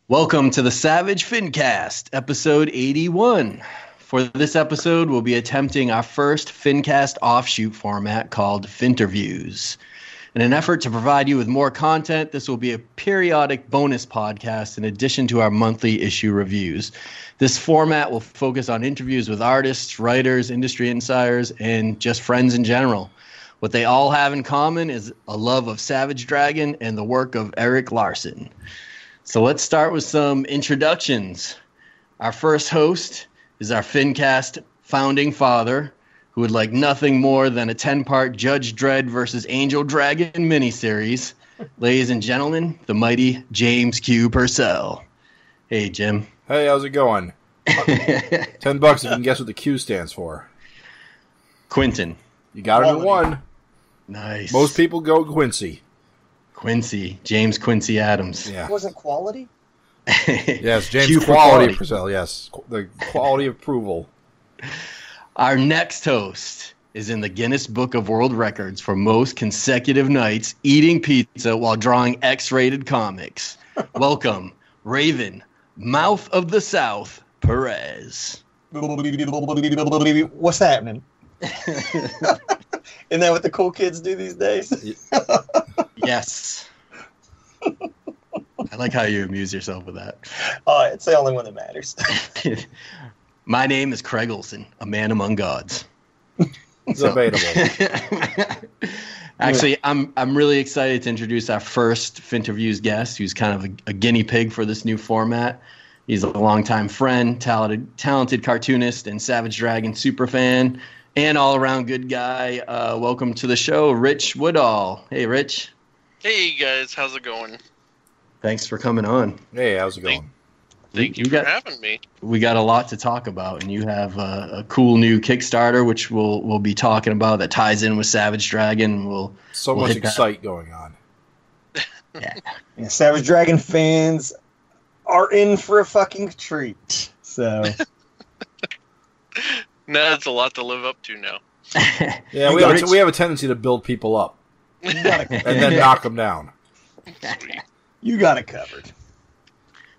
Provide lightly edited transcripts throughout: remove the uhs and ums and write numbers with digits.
Welcome to the Savage Fincast, episode 81. For this episode, we'll be attempting our first Fincast offshoot format called Finterviews. In an effort to provide you with more content, this will be a periodic bonus podcast in addition to our monthly issue reviews. This format will focus on interviews with artists, writers, industry insiders, and just friends in general. What they all have in common is a love of Savage Dragon and the work of Erik Larsen. So let's start with some introductions. Our first host is our Fincast founding father, who would like nothing more than a 10-part Judge Dredd versus Angel Dragon miniseries. Ladies and gentlemen, the mighty James Q. Purcell. Hey, Jim. Hey, how's it going? $10 if you can guess what the Q stands for. Quentin. You got it in one. Nice. Most people go Quincy. Quincy. James Quincy Adams. Yeah. Wasn't quality? Yes, James Q for Quality Purcell, yes. The quality approval. Our next host is in the Guinness Book of World Records for most consecutive nights eating pizza while drawing X-rated comics. Welcome, Raven, Mouth of the South, Perez. What's happening? Isn't that what the cool kids do these days? Yes. I like how you amuse yourself with that. Oh, it's the only one that matters. My name is Craig Olson, a man among gods. Debatable. Actually, I'm really excited to introduce our first Finterviews guest, who's kind of a guinea pig for this new format. He's a longtime friend, talented cartoonist, and Savage Dragon superfan, and all-around good guy. Welcome to the show, Rich Woodall. Hey, Rich. Hey, guys. How's it going? Thanks for coming on. Hey, how's it going? Thank you for having me. We got a lot to talk about, and you have a cool new Kickstarter, which we'll be talking about, that ties in with Savage Dragon. We'll much excite going on. Yeah, Savage Dragon fans are in for a fucking treat. So No, it's a lot to live up to now. Yeah, we have a tendency to build people up and then knock them down. You got it covered.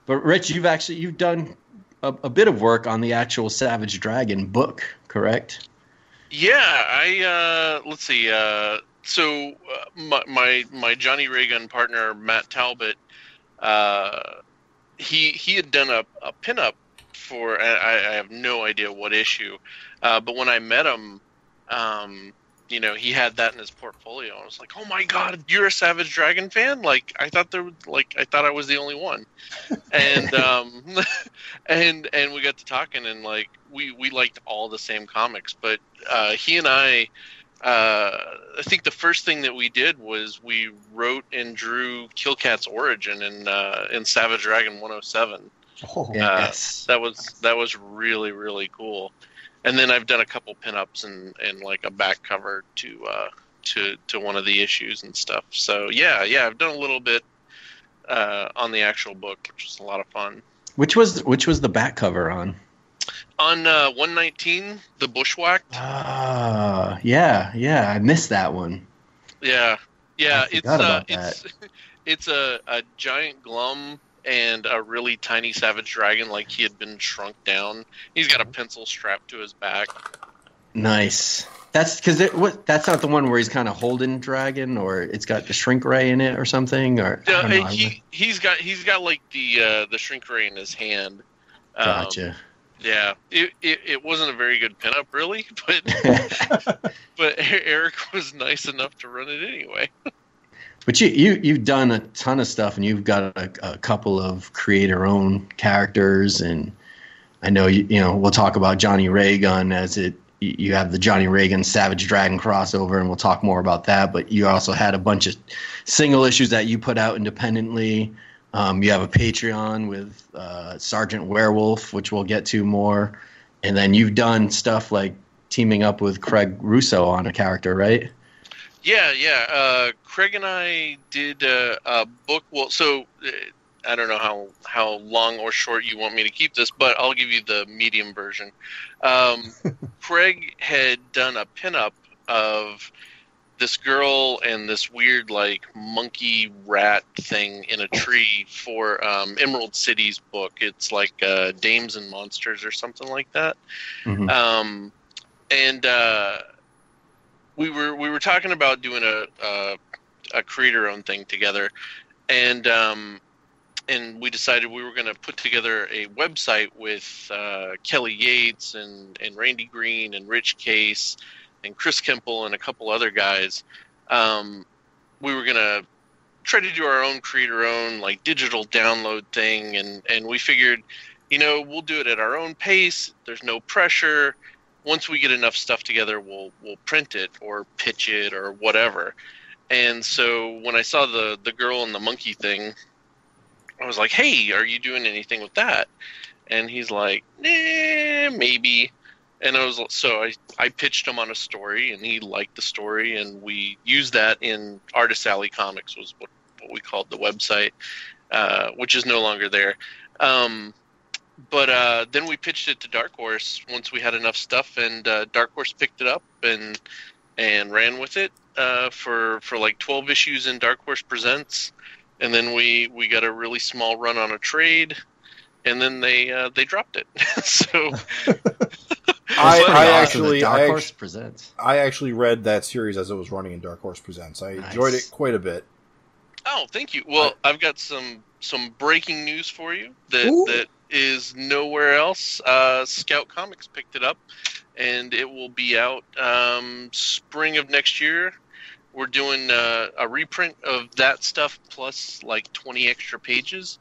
But Rich, you've done a bit of work on the actual Savage Dragon book, correct? Yeah, let's see. My Johnny Raygun partner Matt Talbot, he had done a pinup for. I have no idea what issue, but when I met him, he had that in his portfolio. I was like, "Oh my god, you're a Savage Dragon fan!" I thought I was the only one. And and we got to talking, and we liked all the same comics. But he and I think the first thing that we did was we wrote and drew Killcat's origin in Savage Dragon 107. Oh, yes. That was really, really cool. And then I've done a couple pinups and a back cover to one of the issues and stuff. So yeah, I've done a little bit on the actual book, which was a lot of fun. Which was the back cover on? On 119, The Bushwhacked. Yeah, I missed that one. Yeah, I forgot about that. It's a giant glum and a really tiny Savage Dragon, like he had been shrunk down. He's got a pencil strapped to his back. Nice. That's because that's not the one where he's kind of holding dragon, or it's got the shrink ray in it or something. Or he's got like the shrink ray in his hand. Gotcha. Yeah, it wasn't a very good pinup, really, but Erik was nice enough to run it anyway. But you've done a ton of stuff, and you've got a couple of creator-owned characters, and I know we'll talk about Johnny Raygun you have the Johnny Raygun Savage Dragon crossover, and we'll talk more about that. But you also had a bunch of single issues that you put out independently. You have a Patreon with Sergeant Werewolf, which we'll get to more, and then you've done stuff like teaming up with Craig Russo on a character, right? Yeah. Craig and I did a book. Well, so I don't know how long or short you want me to keep this, but I'll give you the medium version. Craig had done a pinup of this girl and this weird like monkey rat thing in a tree for Emerald City's book. It's like Dames and Monsters or something like that. Mm-hmm. We were talking about doing a creator-owned thing together, and we decided we were going to put together a website with Kelly Yates and Randy Green and Rich Case and Chris Kemple and a couple other guys. We were going to try to do our own creator-owned like digital download thing, and we figured, we'll do it at our own pace. There's no pressure. Once we get enough stuff together, we'll print it or pitch it or whatever. And so when I saw the girl and the monkey thing, I was like, hey, are you doing anything with that? And he's like, maybe. And I pitched him on a story, and he liked the story, and we used that in Artist Alley Comics, was what we called the website, which is no longer there. But then we pitched it to Dark Horse once we had enough stuff, and Dark Horse picked it up and ran with it for like 12 issues in Dark Horse Presents, and then we got a really small run on a trade, and then they dropped it. So I actually read that series as it was running in Dark Horse Presents. I enjoyed it quite a bit. Oh, thank you. Well, I've got some breaking news for you that is nowhere else. Scout Comics picked it up, and it will be out spring of next year. We're doing a reprint of that stuff plus like 20 extra pages,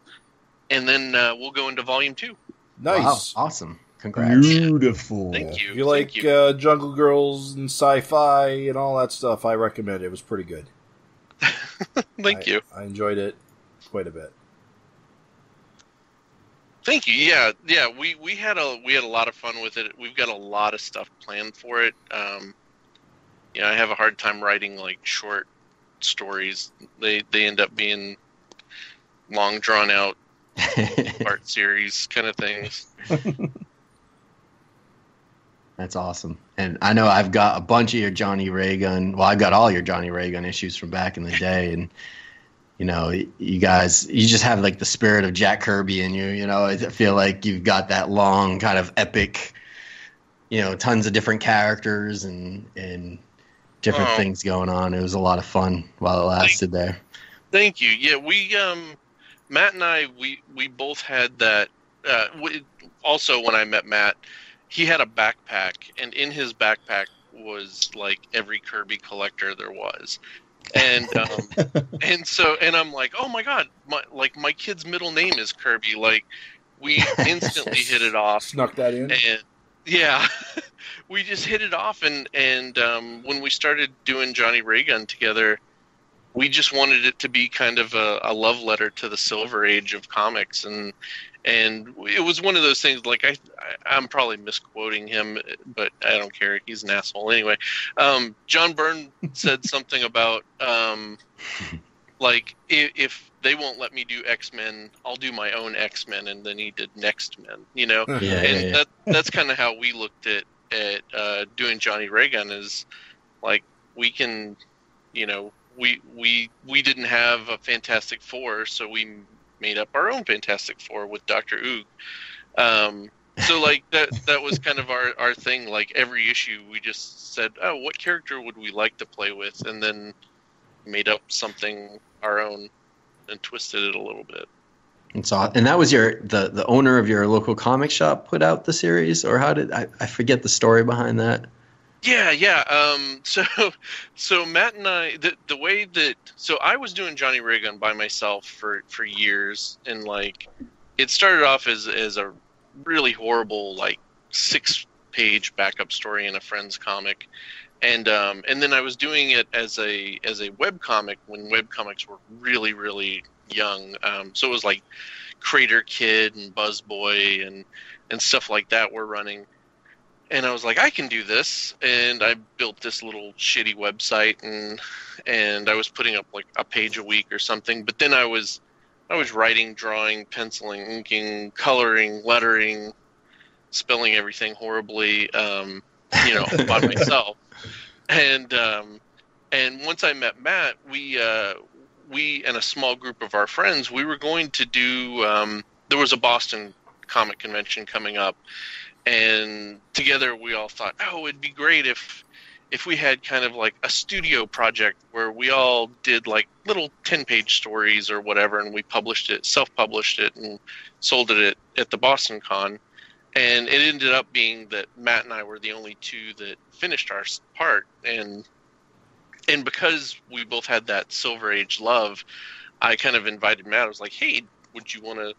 and then we'll go into volume 2. Nice. Wow, awesome. Congrats. Beautiful. Thank you. If you like Jungle Girls and sci-fi and all that stuff, I recommend it. It was pretty good. Thank you. I enjoyed it quite a bit. Thank you. Yeah. We had a lot of fun with it. We've got a lot of stuff planned for it. I have a hard time writing like short stories. They end up being long, drawn out art series kind of things. That's awesome. And I know I've got a bunch of your Johnny Ray Gun. Well, I've got all your Johnny Ray Gun issues from back in the day. And, you guys, you just have like the spirit of Jack Kirby in you. I feel like you've got that long kind of epic, tons of different characters and different things going on. It was a lot of fun while it lasted there. Thank you. Yeah, we, Matt and I, we both had that. Also, when I met Matt, he had a backpack, and in his backpack was like every Kirby collector there was, and and I'm like, oh my god, my kid's middle name is Kirby. Like, we instantly hit it off. Snuck that in. And yeah, we just hit it off, and when we started doing Johnny Ray Gun together, we just wanted it to be kind of a love letter to the Silver Age of comics, and it was one of those things. Like I'm probably misquoting him, but I don't care. He's an asshole anyway. John Byrne said something about like if they won't let me do X-Men, I'll do my own X-Men, and then he did Next Men. That's kind of how we looked at doing Johnny Ray Gun, is like we can, we didn't have a Fantastic Four, so we made up our own Fantastic Four with Dr. Oog. So like that was kind of our thing. Like every issue we just said, oh, what character would we like to play with? And then made up something our own and twisted it a little bit. And that was the owner of your local comic shop put out the series, or how did I forget the story behind that? Yeah. So Matt and I, the way that, so I was doing Johnny Ray Gun by myself for years, and like it started off as a really horrible like 6-page backup story in a friend's comic, and then I was doing it as a web comic when web comics were really, really young. So it was like Crater Kid and Buzz Boy and stuff like that were running. And I was like, I can do this, and I built this little shitty website, and I was putting up like a page a week or something. But then I was writing, drawing, penciling, inking, coloring, lettering, spelling everything horribly, by myself. And And once I met Matt, we and a small group of our friends, we were going to do. There was a Boston comic convention coming up, and together we all thought, oh, it'd be great if we had kind of like a studio project where we all did like little 10-page stories or whatever, and we self-published it, and sold it at the Boston Con. And it ended up being that Matt and I were the only two that finished our part, and because we both had that Silver Age love, I kind of invited Matt. I was like, hey, would you want to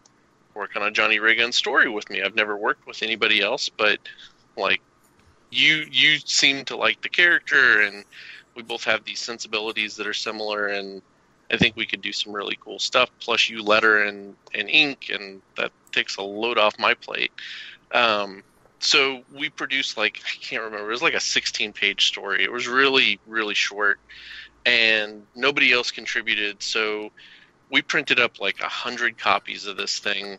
work on a Johnny Ray Gun story with me? I've never worked with anybody else, but like you seem to like the character, and we both have these sensibilities that are similar, and I think we could do some really cool stuff. Plus you letter and ink, and that takes a load off my plate. So we produced, like, I can't remember, it was like a 16-page story. It was really, really short, and nobody else contributed. So we printed up like 100 copies of this thing,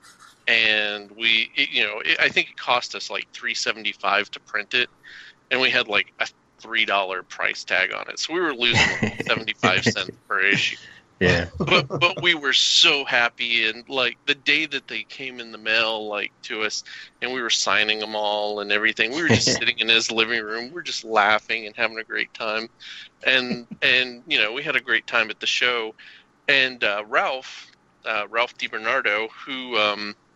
and I think it cost us like $3.75 to print it, and we had like a $3 price tag on it. So we were losing like 75 cents per issue. Yeah. But we were so happy, and like the day that they came in the mail, like to us, and we were signing them all and everything, we were just sitting in his living room, we're just laughing and having a great time, and we had a great time at the show. And Ralph DiBernardo,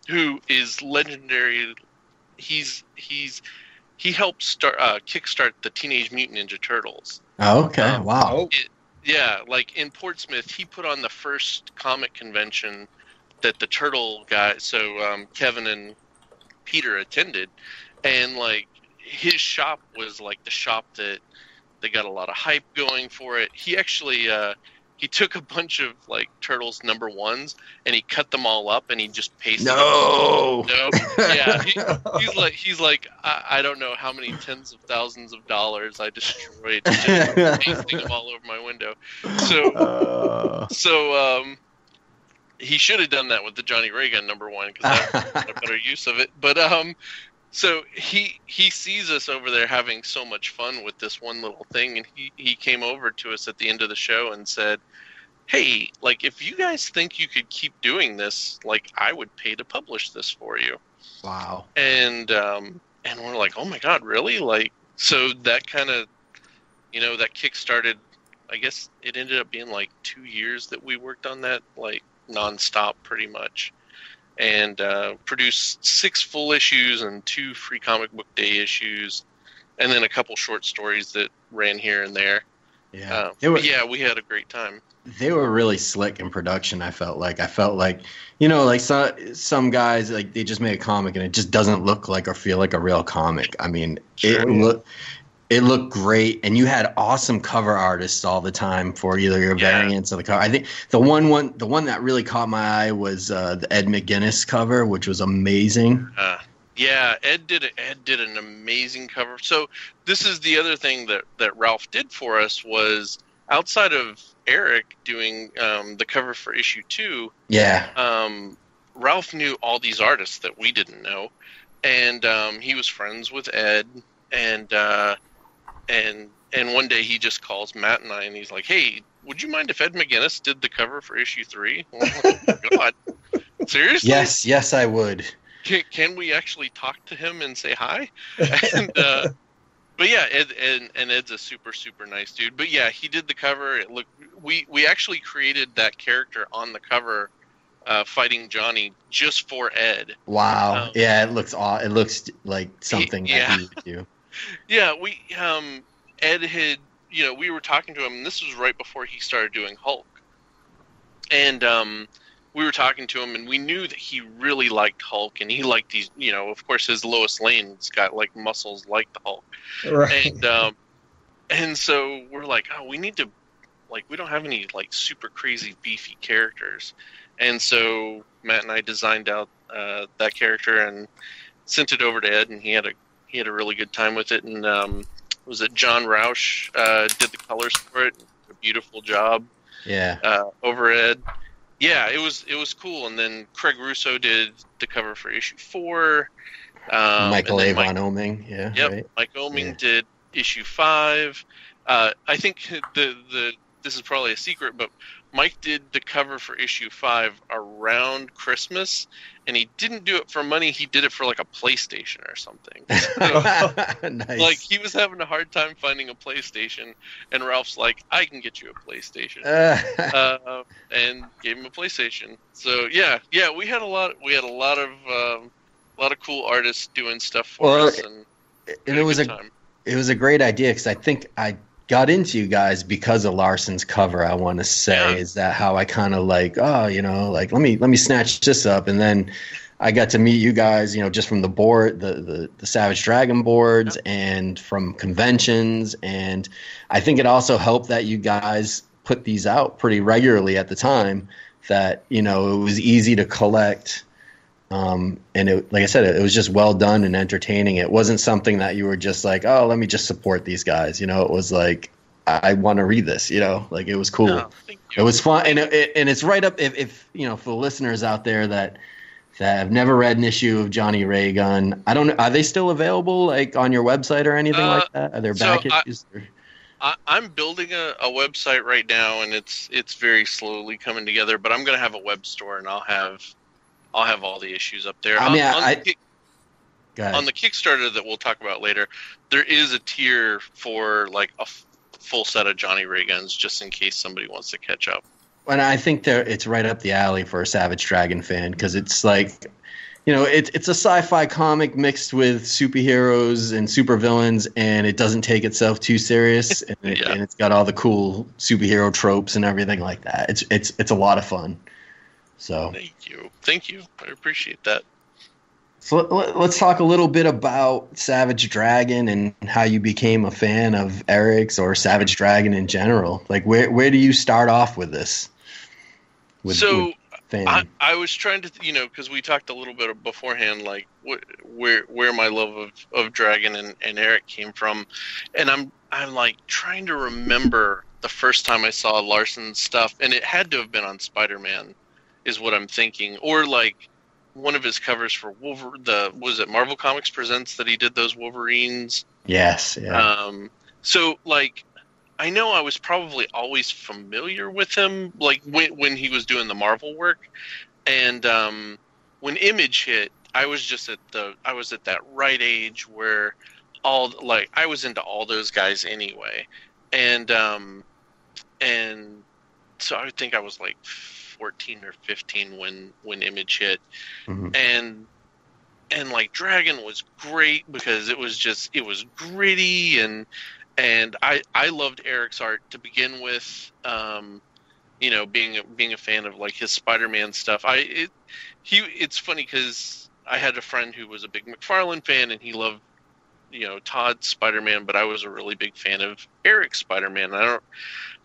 who is legendary, he helped kickstart the Teenage Mutant Ninja Turtles. Oh, okay. Wow. Yeah, like in Portsmouth, he put on the first comic convention that the Turtle guys, so Kevin and Peter attended, and like his shop was like the shop that they got a lot of hype going for it. He actually he took a bunch of like Turtles #1s and he cut them all up and he just pasted them. No. Yeah, he's like I don't know how many tens of thousands of dollars I destroyed just pasting them all over my window. So he should have done that with the Johnny Ray Gun #1 because that's a better use of it. But so he sees us over there having so much fun with this one little thing, and he came over to us at the end of the show and said, hey, like, if you guys think you could keep doing this, like, I would pay to publish this for you. Wow. And we're like, oh my God, really? Like, so that kind of, that kick-started, I guess it ended up being like 2 years that we worked on that, like, nonstop pretty much. And produced 6 full issues and 2 free comic book day issues, and then a couple short stories that ran here and there. Yeah, we had a great time. They were really slick in production. I felt like, like some guys, like, they just make a comic and it just doesn't look like or feel like a real comic. I mean, sure. It looked great, and you had awesome cover artists all the time for either your variants of the cover. I think the one that really caught my eye was the Ed McGuinness cover, which was amazing. Yeah, Ed did an amazing cover. So this is the other thing that Ralph did for us was, outside of Eric doing the cover for issue 2. Yeah. Ralph knew all these artists that we didn't know, and he was friends with Ed, and one day he just calls Matt and I, and he's like, hey, would you mind if Ed McGuinness did the cover for issue 3? Oh my God. Seriously? Yes, I would. Can we actually talk to him and say hi? And, but yeah, Ed's a super, super nice dude. But yeah, he did the cover. It looked, we actually created that character on the cover, fighting Johnny, just for Ed. Wow. Yeah, it looks like something that he would do. Yeah, Ed had, we were talking to him, and this was right before he started doing Hulk. And we were talking to him, and we knew that he really liked Hulk, and he liked these, of course, his Lois Lane's got like muscles like the Hulk. Right. And so we're like, oh, we need to, like, we don't have any like super crazy beefy characters. And so Matt and I designed out that character and sent it over to Ed, and he had a really good time with it. And was it John Roush did the colors for it? A beautiful job. Yeah. Over Ed. Yeah, it was cool. And then Craig Russo did the cover for issue 4. Michael Avon Oeming. Yeah. Yep. Right. Mike Oeming did issue 5. I think this is probably a secret, but Mike did the cover for issue 5 around Christmas, and he didn't do it for money. He did it for like a PlayStation or something. So, Nice. like he was having a hard time finding a PlayStation, and Ralph's like, "I can get you a PlayStation," and gave him a PlayStation. So yeah, we had a lot of cool artists doing stuff for us, and it was a great idea because I think I got into you guys because of Larson's cover. I want to say is that how I kind of like, let me snatch this up, and then I got to meet you guys, just from the board, the Savage Dragon boards, and from conventions, and I think it also helped that you guys put these out pretty regularly at the time. That it was easy to collect. And like I said, it was just well done and entertaining. It wasn't something that you were just like, oh, let me just support these guys. It was like, I want to read this, like it was cool. No, it was fun. And it's right up if for the listeners out there that have never read an issue of Johnny Ray Gun, I don't know, are they still available like on your website or anything like that? Are there back issues? I'm building a website right now, and it's very slowly coming together, but I'm going to have a web store, and I'll have all the issues up there. I mean, on the Kickstarter that we'll talk about later, there is a tier for like a full set of Johnny Ray Guns, just in case somebody wants to catch up. And I think it's right up the alley for a Savage Dragon fan because it's like, it's a sci-fi comic mixed with superheroes and supervillains, and it doesn't take itself too serious, and it's got all the cool superhero tropes and everything like that. It's a lot of fun. So thank you. I appreciate that. So let's talk a little bit about Savage Dragon and how you became a fan of Eric's or Savage Dragon in general. Like, where do you start off with this? I was trying to, because we talked a little bit beforehand, like where my love of Dragon and Eric came from, and I'm like trying to remember the first time I saw Larson's stuff, and it had to have been on Spider-Man. Is what I'm thinking, or like one of his covers for was it Marvel Comics Presents that he did those Wolverines? Yes, yeah. So like, I know I was probably always familiar with him, like when he was doing the Marvel work, and when Image hit, I was at that right age where I was into all those guys anyway, and so I think I was like 14 or 15 when Image hit, and like Dragon was great because it was gritty and I loved Eric's art to begin with. Being a fan of like his Spider-Man stuff. It's funny because I had a friend who was a big McFarlane fan and he loved Todd's Spider-Man, but I was a really big fan of Eric's Spider-Man. I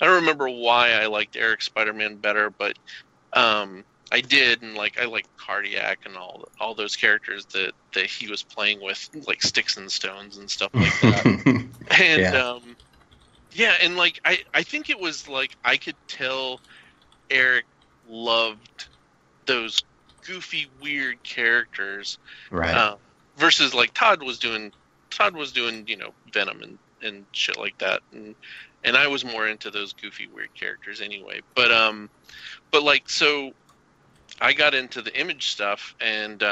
don't remember why I liked Eric's Spider-Man better, but I did, and like I liked Cardiac and all those characters that he was playing with, like Sticks and Stones and stuff like that. And and like I think it was like I could tell Eric loved those goofy, weird characters, right? Versus like Todd was doing Venom and shit like that, and I was more into those goofy, weird characters anyway. But like, so I got into the Image stuff, and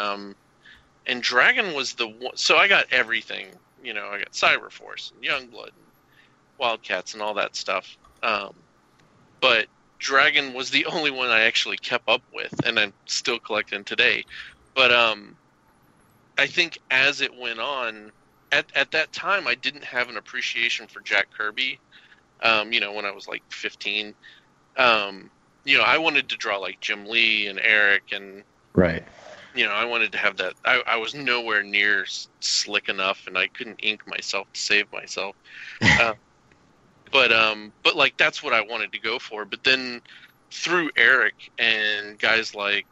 Dragon was the one. So I got everything, I got Cyberforce and Youngblood and Wildcats and all that stuff. But Dragon was the only one I actually kept up with, and I'm still collecting today. But I think as it went on, at that time, I didn't have an appreciation for Jack Kirby. When I was like 15. I wanted to draw like Jim Lee and Eric, and right. I wanted to have that. I was nowhere near slick enough, and I couldn't ink myself to save myself. But like that's what I wanted to go for. But then through Eric and guys like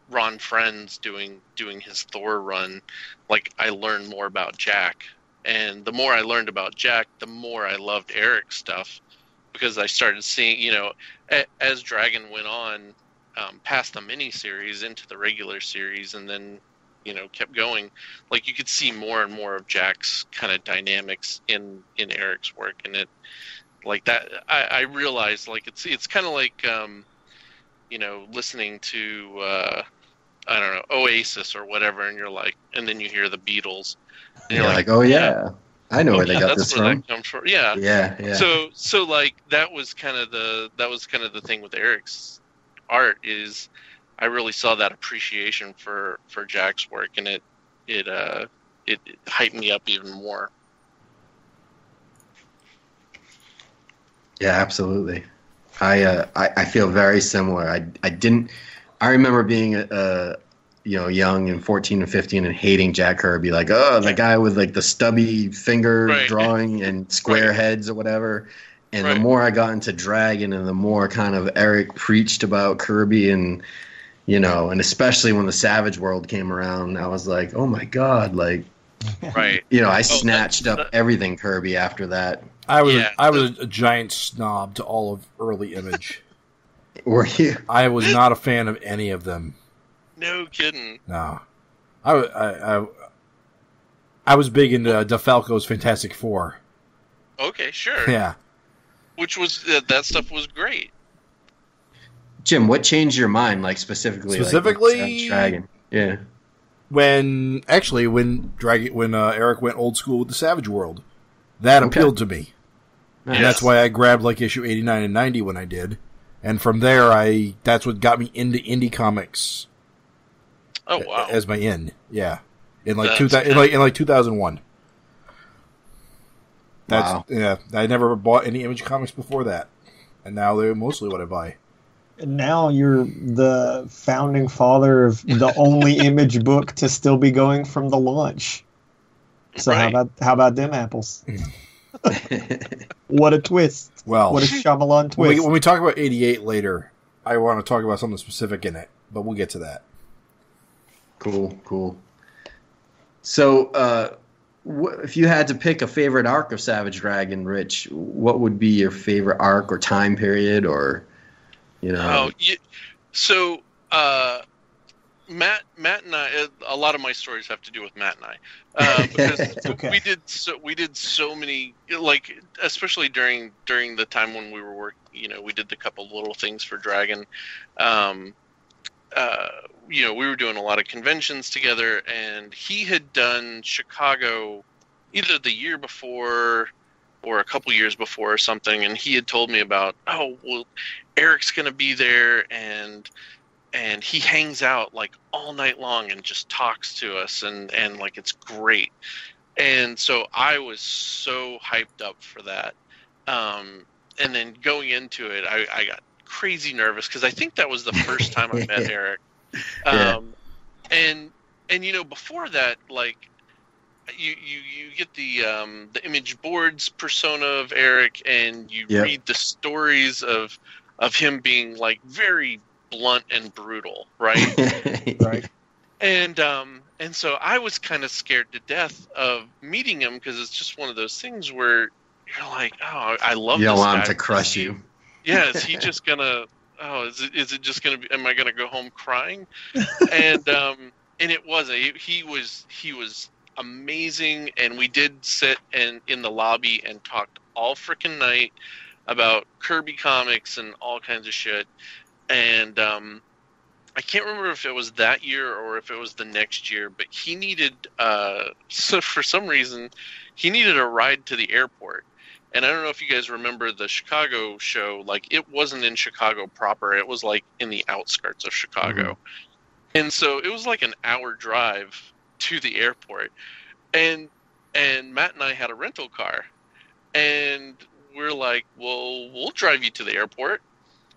Ron Friends doing his Thor run, like I learned more about Jack, and the more I learned about Jack, the more I loved Eric's stuff. Because I started seeing, as Dragon went on past the mini-series into the regular series and then, kept going, like you could see more and more of Jack's kind of dynamics in Eric's work. And like that. I realized like it's kind of like listening to I don't know, Oasis or whatever, and you're like, and then you hear the Beatles, and you're like, oh yeah, I know where they got this from. That comes from. Yeah, yeah. So like that was kind of the thing with Eric's art is I really saw that appreciation for Jack's work, and it hyped me up even more. Yeah, absolutely. I feel very similar. I remember being young and 14 and 15 and hating Jack Kirby, like, oh, the guy with like the stubby finger drawing and square heads or whatever. And the more I got into Dragon and the more kind of Eric preached about Kirby and and especially when the Savage World came around, I was like, oh my God, like, I snatched up everything Kirby after that. I was a giant snob to all of early Image. Were you? I was not a fan of any of them. No kidding. No, I was big into DeFalco's Fantastic Four. Okay, sure. Yeah, which was that stuff was great. Jim, what changed your mind, like specifically like, Dragon? Yeah. When Eric went old school with the Savage World, that appealed to me. Nice. And that's why I grabbed like issue 89 and 90 when I did. And from there, that's what got me into indie comics. Oh wow! As my in, yeah, in 2001. Wow. Yeah, I never bought any Image comics before that, and now they're mostly what I buy. And now you're the founding father of the only Image book to still be going from the launch. So how about them apples? What a twist! Well, what a Shyamalan twist! When we talk about 88 later, I want to talk about something specific in it, but we'll get to that. Cool. So, if you had to pick a favorite arc of Savage Dragon, Rich, what would be your favorite arc or time period, or So, Matt and I, a lot of my stories have to do with Matt and I, because we did so many, like, especially during the time when we were working, we did the couple little things for Dragon. We were doing a lot of conventions together, and he had done Chicago either the year before or a couple years before or something, and he had told me about, Eric's going to be there, and he hangs out like all night long and just talks to us, and like it's great. And so I was so hyped up for that. And then going into it, I got crazy nervous because I think that was the first time I met Eric. And before that, like you get the Image Boards persona of Eric, and you read the stories of him being like very blunt and brutal, right? Right. And so I was kind of scared to death of meeting him because it's just one of those things where you're like, oh, I love this guy. You don't want him to crush you. Yeah, is he just gonna? Oh, is it just gonna be? Am I gonna go home crying? And it wasn't. He was amazing, and we did sit in the lobby and talked all freaking night about Kirby comics and all kinds of shit. And I can't remember if it was that year or if it was the next year, but he needed so for some reason he needed a ride to the airport. And I don't know if you guys remember the Chicago show. Like, it wasn't in Chicago proper. It was like in the outskirts of Chicago. Mm-hmm. And so it was like an hour drive to the airport. And Matt and I had a rental car. And we're like, well, we'll drive you to the airport.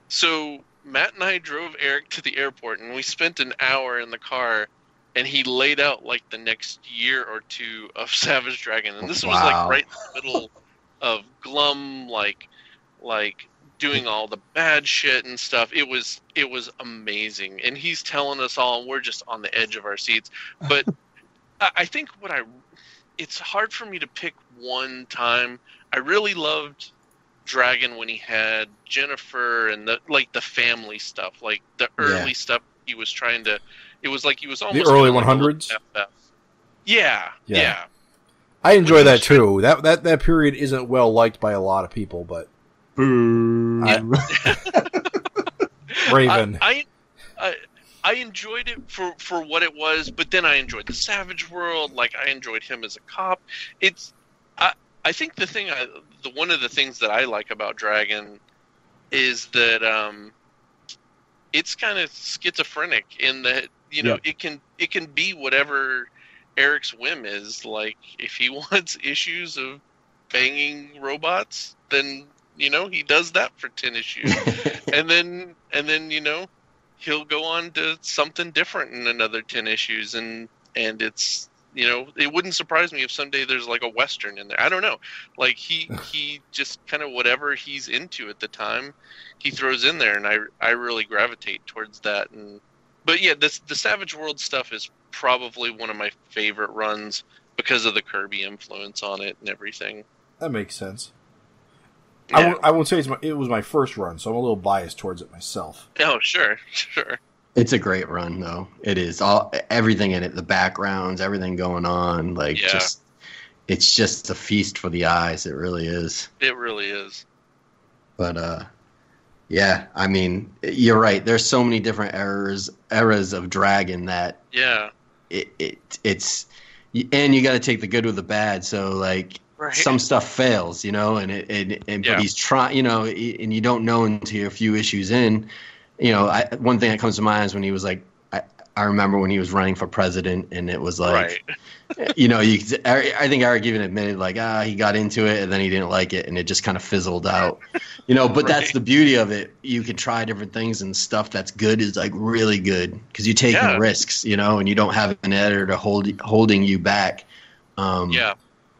So Matt and I drove Eric to the airport, and we spent an hour in the car, and he laid out like the next year or two of Savage Dragon. And this was like right in the middle of Glum, like doing all the bad shit and stuff. It was amazing. And he's telling us all, and we're just on the edge of our seats. But I think it's hard for me to pick one time. I really loved Dragon when he had Jennifer and the family stuff, like the early stuff he was trying to. It was like he was almost the early 100s. Yeah. I enjoy that too. That period isn't well liked by a lot of people, but Boo. Raven. I enjoyed it for what it was, but then I enjoyed the Savage World. Like, I enjoyed him as a cop. I think one of the things that I like about Dragon is that it's kind of schizophrenic in that, you know, it can be whatever Eric's whim is. Like, if he wants issues of banging robots, then, you know, he does that for 10 issues. and then, you know, he'll go on to something different in another 10 issues. And it's, you know, it wouldn't surprise me if someday there's like a Western in there. I don't know. Like, he just kind of whatever he's into at the time, he throws in there. And I really gravitate towards that. But yeah, the Savage World stuff is probably one of my favorite runs because of the Kirby influence on it and everything. That makes sense. Yeah. I won't say it was my first run, so I'm a little biased towards it myself. Oh, sure. It's a great run, though. It is everything in it, the backgrounds, everything going on. Like, it's just a feast for the eyes. It really is. It really is. But yeah, I mean, you're right. There's so many different eras of Dragon that it's and you got to take the good with the bad. So like. Right. Some stuff fails, you know, but he's trying, you know, and you don't know until you're a few issues in. You know, one thing that comes to mind is when he was like, I remember when he was running for president, and it was like, you know, I think Eric even admitted like, he got into it and then he didn't like it, and it just kind of fizzled out, you know. But that's the beauty of it. You can try different things, and stuff that's good is like really good because you take risks, you know, and you don't have an editor holding you back.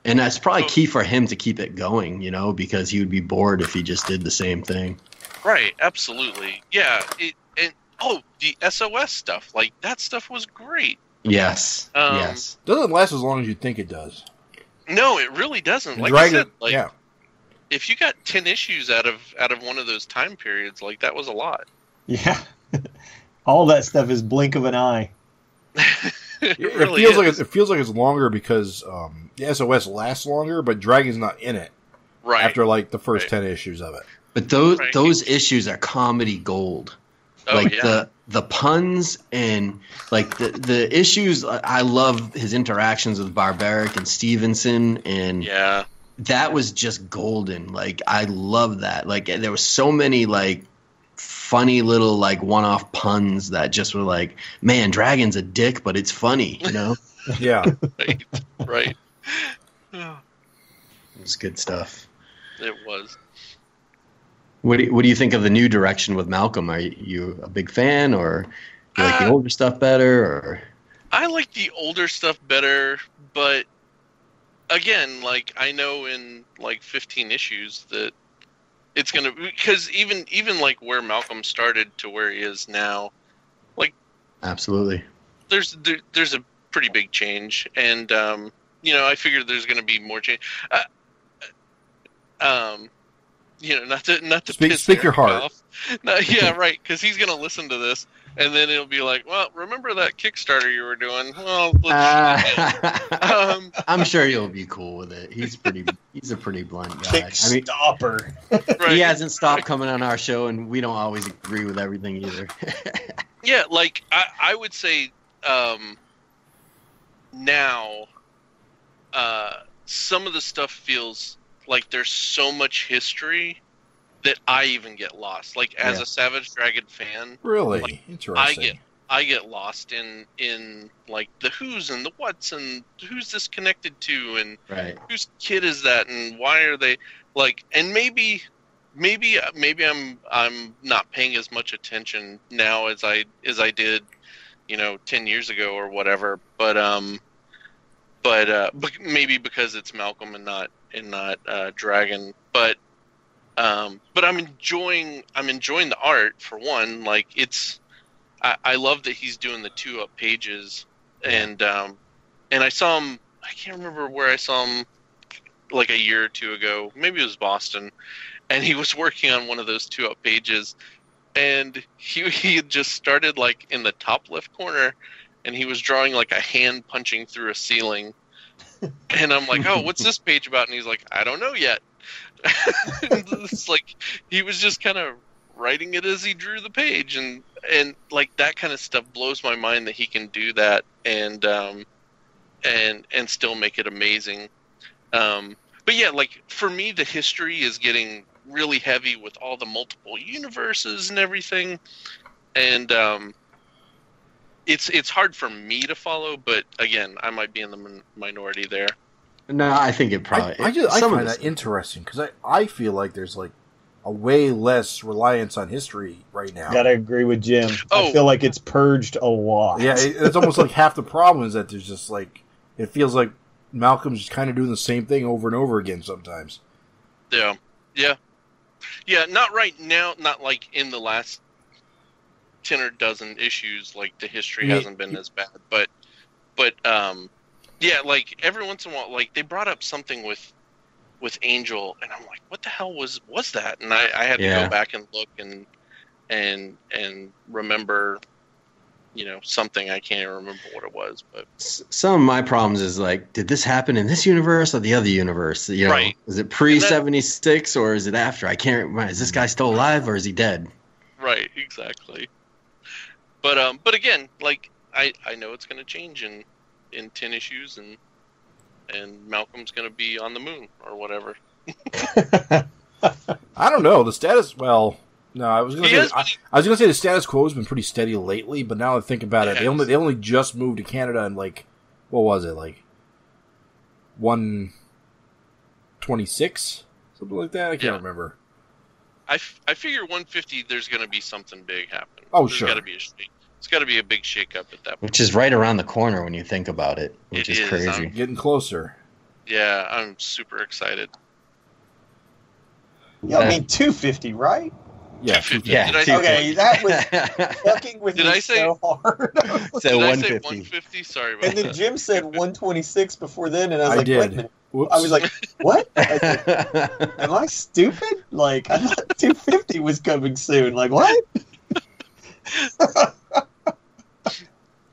And that's probably key for him to keep it going, you know, because he would be bored if he just did the same thing. Right, absolutely. Yeah, the SOS stuff, like, that stuff was great. Yes, yes. Doesn't last as long as you think it does. No, it really doesn't. Like I said, like, if you got 10 issues out of one of those time periods, like, that was a lot. Yeah. All that stuff is blink of an eye. It feels like it's longer because the SOS lasts longer, but Dragon's not in it after like the first 10 issues of it. But those issues are comedy gold. The puns and like the issues. I love his interactions with Barbaric and Stevenson, and that was just golden. Like, I love that. Like, there were so many like funny little like one-off puns that just were like, man, Dragon's a dick, but it's funny, you know? Yeah. Right. It was good stuff. It was. What do you think of the new direction with Malcolm? Are you a big fan, or do you like the older stuff better? Or I like the older stuff better, but again, like, I know in like 15 issues that it's gonna, because even like where Malcolm started to where he is now, like, absolutely, there's a pretty big change, and you know, I figured there's gonna be more change. You know, not to speak your heart off. No, yeah, right, because he's gonna listen to this, and then it'll be like, well, remember that Kickstarter you were doing? Well, I'm sure you'll be cool with it. He's a pretty blunt guy. Kickstopper. He hasn't stopped coming on our show, and we don't always agree with everything either. Yeah, like, I would say now some of the stuff feels like there's so much history that I even get lost. Like, as a Savage Dragon fan, really, like, interesting. I get lost in like the who's and the what's and who's this connected to and whose kid is that and why are they like, and maybe I'm not paying as much attention now as I did, you know, 10 years ago or whatever, but maybe because it's Malcolm and not Dragon, but I'm enjoying the art, for one. Like, I love that he's doing the 2-up pages, and I saw him, I can't remember where I saw him, like a year or two ago, maybe it was Boston, and he was working on one of those 2-up pages, and he had just started like in the top left corner, and he was drawing like a hand punching through a ceiling. And I'm like, oh, what's this page about? And he's like, I don't know yet. It's like he was just kind of writing it as he drew the page, and like that kind of stuff blows my mind that he can do that and still make it amazing. But yeah, like for me, the history is getting really heavy with all the multiple universes and everything, and it's hard for me to follow. But again, I might be in the minority there. No, I think it probably. I find that interesting because I feel like there's like a way less reliance on history right now. Gotta agree with Jim. I feel like it's purged a lot. Yeah, it's almost like half the problem is that there's just like it feels like Malcolm's just kind of doing the same thing over and over again sometimes. Yeah. Not right now. Not like in the last 10 or dozen issues. Like the history hasn't been as bad, but yeah, like every once in a while, like they brought up something with Angel, and I'm like, what the hell was that? And I had to go back and look and remember, something. I can't even remember what it was. But some of my problems is like, did this happen in this universe or the other universe? Right. Is it pre-76 or is it after? I can't remember. Is this guy still alive or is he dead? Right, exactly. But again, like I know it's going to change in 10 issues, and Malcolm's going to be on the moon or whatever. I don't know. The status, well, no, I was going to say the status quo has been pretty steady lately, but now I think about it, they only just moved to Canada in like, what was it, like 126? Something like that? I can't remember. I figure 150, there's going to be something big happen. Oh, there's sure. It's got to be a big shakeup at that point. Which is right around the corner when you think about it, which is crazy. Getting closer. Yeah, I'm super excited. Yeah, I mean 250, right? Yeah, 250. Yeah. Okay, that was fucking with me so hard. So Did I 150. say 150? Sorry about And then that. Jim said 126 before then, and I was like, did. wait a minute. Whoops. I was like, what? I said, am I stupid? Like, I thought 250 was coming soon. Like, what?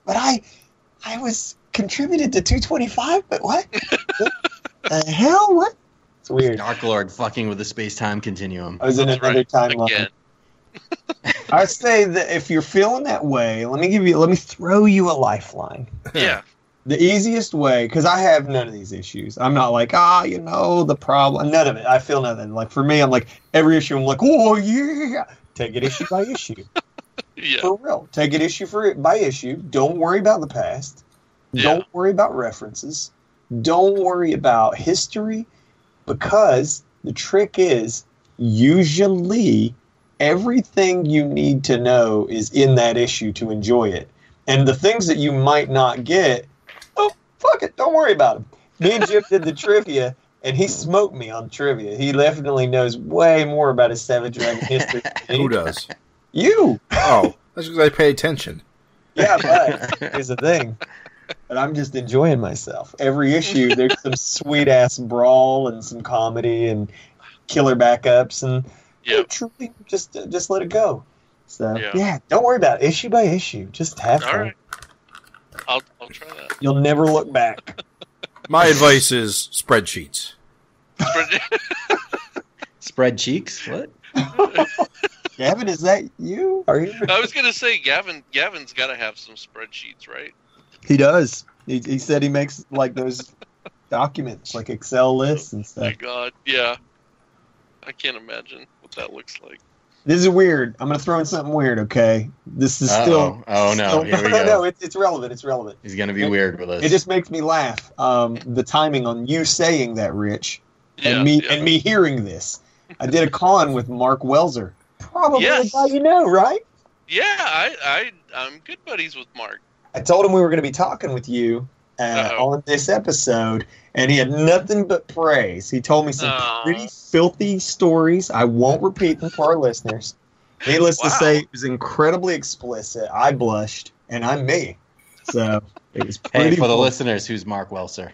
But I was contributed to 225, but what? The hell? What? It's weird. Dark Lord fucking with the space-time continuum. I was in That's another right. timeline. Again. I say that if you're feeling that way, let me throw you a lifeline. Yeah. The easiest way, because I have none of these issues. I'm not like, the problem. None of it. I feel nothing. Like, for me, I'm like, every issue, I'm like, oh, yeah. Take it issue by issue. Yeah. For real. Take it issue by issue. Don't worry about the past. Yeah. Don't worry about references. Don't worry about history, because the trick is usually everything you need to know is in that issue to enjoy it. And the things that you might not get, fuck it, don't worry about them. Me and Jim did the trivia, and he smoked me on trivia. He definitely knows way more about his Savage Dragon history. Who does? You. Oh, that's because I pay attention. Yeah, but here's the thing. But I'm just enjoying myself. Every issue, there's some sweet-ass brawl and some comedy and killer backups, and truly, just let it go. So, yeah, don't worry about it. Issue by issue. Just have fun. All right. I'll try that. You'll never look back. My advice is spreadsheets. Spread cheeks? What? Gavin, is that you? Are you? I was gonna say Gavin's got to have some spreadsheets, right? He does. He said he makes like those documents, like Excel lists and Oh my stuff. God, yeah. I can't imagine what that looks like. This is weird. I'm gonna throw in something weird. Okay, this is still. Oh no! Here we go. No, it's relevant. It's relevant. He's gonna be weird with us. It just makes me laugh. The timing on you saying that, Rich, Yeah, and me hearing this. I did a con with Mark Welser. Probably Yes. a guy you know, right? Yeah, I'm good buddies with Mark. I told him we were going to be talking with you on this episode, and he had nothing but praise. He told me some pretty filthy stories. I won't repeat them for our listeners. Needless to say, it was incredibly explicit. I blushed, and I'm me. So it was pretty Hey, for the cool. listeners, who's Mark Welser?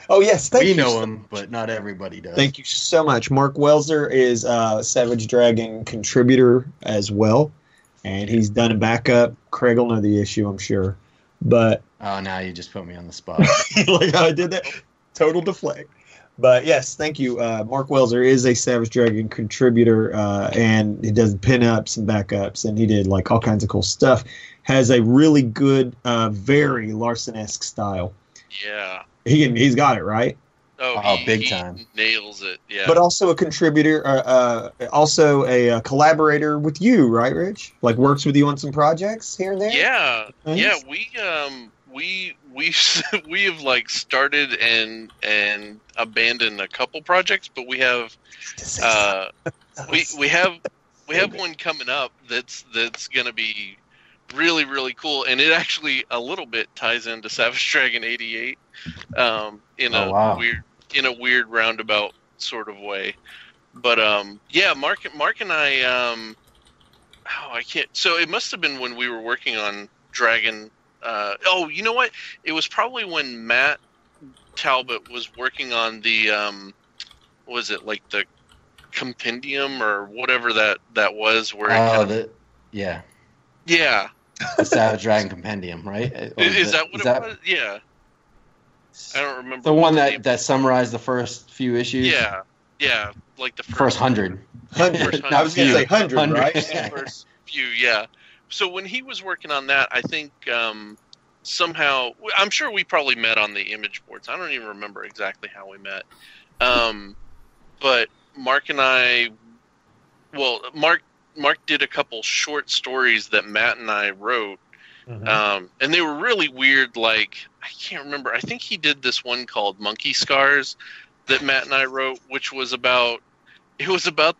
Oh, yes. Thank We you. know him, but not everybody does. Thank you so much. Mark Welser is a Savage Dragon contributor as well, and he's done a backup. Craig will know the issue, I'm sure. But Oh, now you just put me on the spot. like how I did that? Total deflect. But yes, thank you. Mark Welser is a Savage Dragon contributor, and he does pinups and backups, and he did like all kinds of cool stuff. Has a really good, very Larson-esque style. Yeah. He's got it right. Oh, big time. Nails it. Yeah. But also a contributor, also a collaborator with you, right, Rich? Like works with you on some projects here and there. Yeah. Nice. Yeah. We have like started and abandoned a couple projects, but we have we have one coming up that's going to be really, really cool, and it actually a little bit ties into Savage Dragon 88 in a weird roundabout sort of way. But yeah, Mark and I I can't. So it must have been when we were working on Dragon. You know what? It was probably when Matt Talbot was working on the was it like the compendium or whatever that was where yeah. The Savage Dragon Compendium, right? Is that what it was? Yeah. I don't remember. The one that summarized the first few issues? Yeah. Like the first 100. I was going to say 100, right? Yeah. First few, yeah. So when he was working on that, I think somehow, I'm sure we probably met on the image boards. I don't even remember exactly how we met. But Mark and I, Mark did a couple short stories that Matt and I wrote. Mm-hmm. And they were really weird. Like, I can't remember. I think he did this one called Monkey Scars that Matt and I wrote, which was about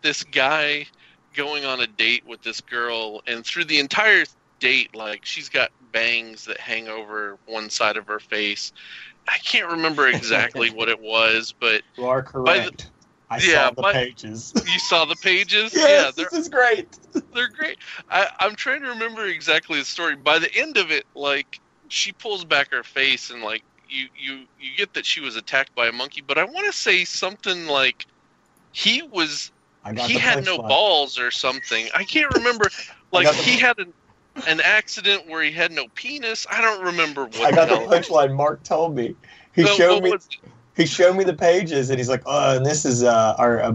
this guy going on a date with this girl, and through the entire date, like, she's got bangs that hang over one side of her face. I can't remember exactly what it was, but you are correct. I saw the pages. You saw the pages? Yes, this is great. They're great. I'm trying to remember exactly the story. By the end of it, like, she pulls back her face, and like you get that she was attacked by a monkey. But I want to say something like he had no balls or something. I can't remember. Like, he had an accident where he had no penis. I don't remember what. I got the punchline. Mark told me. He showed me the pages, and he's like, "Oh, and this is our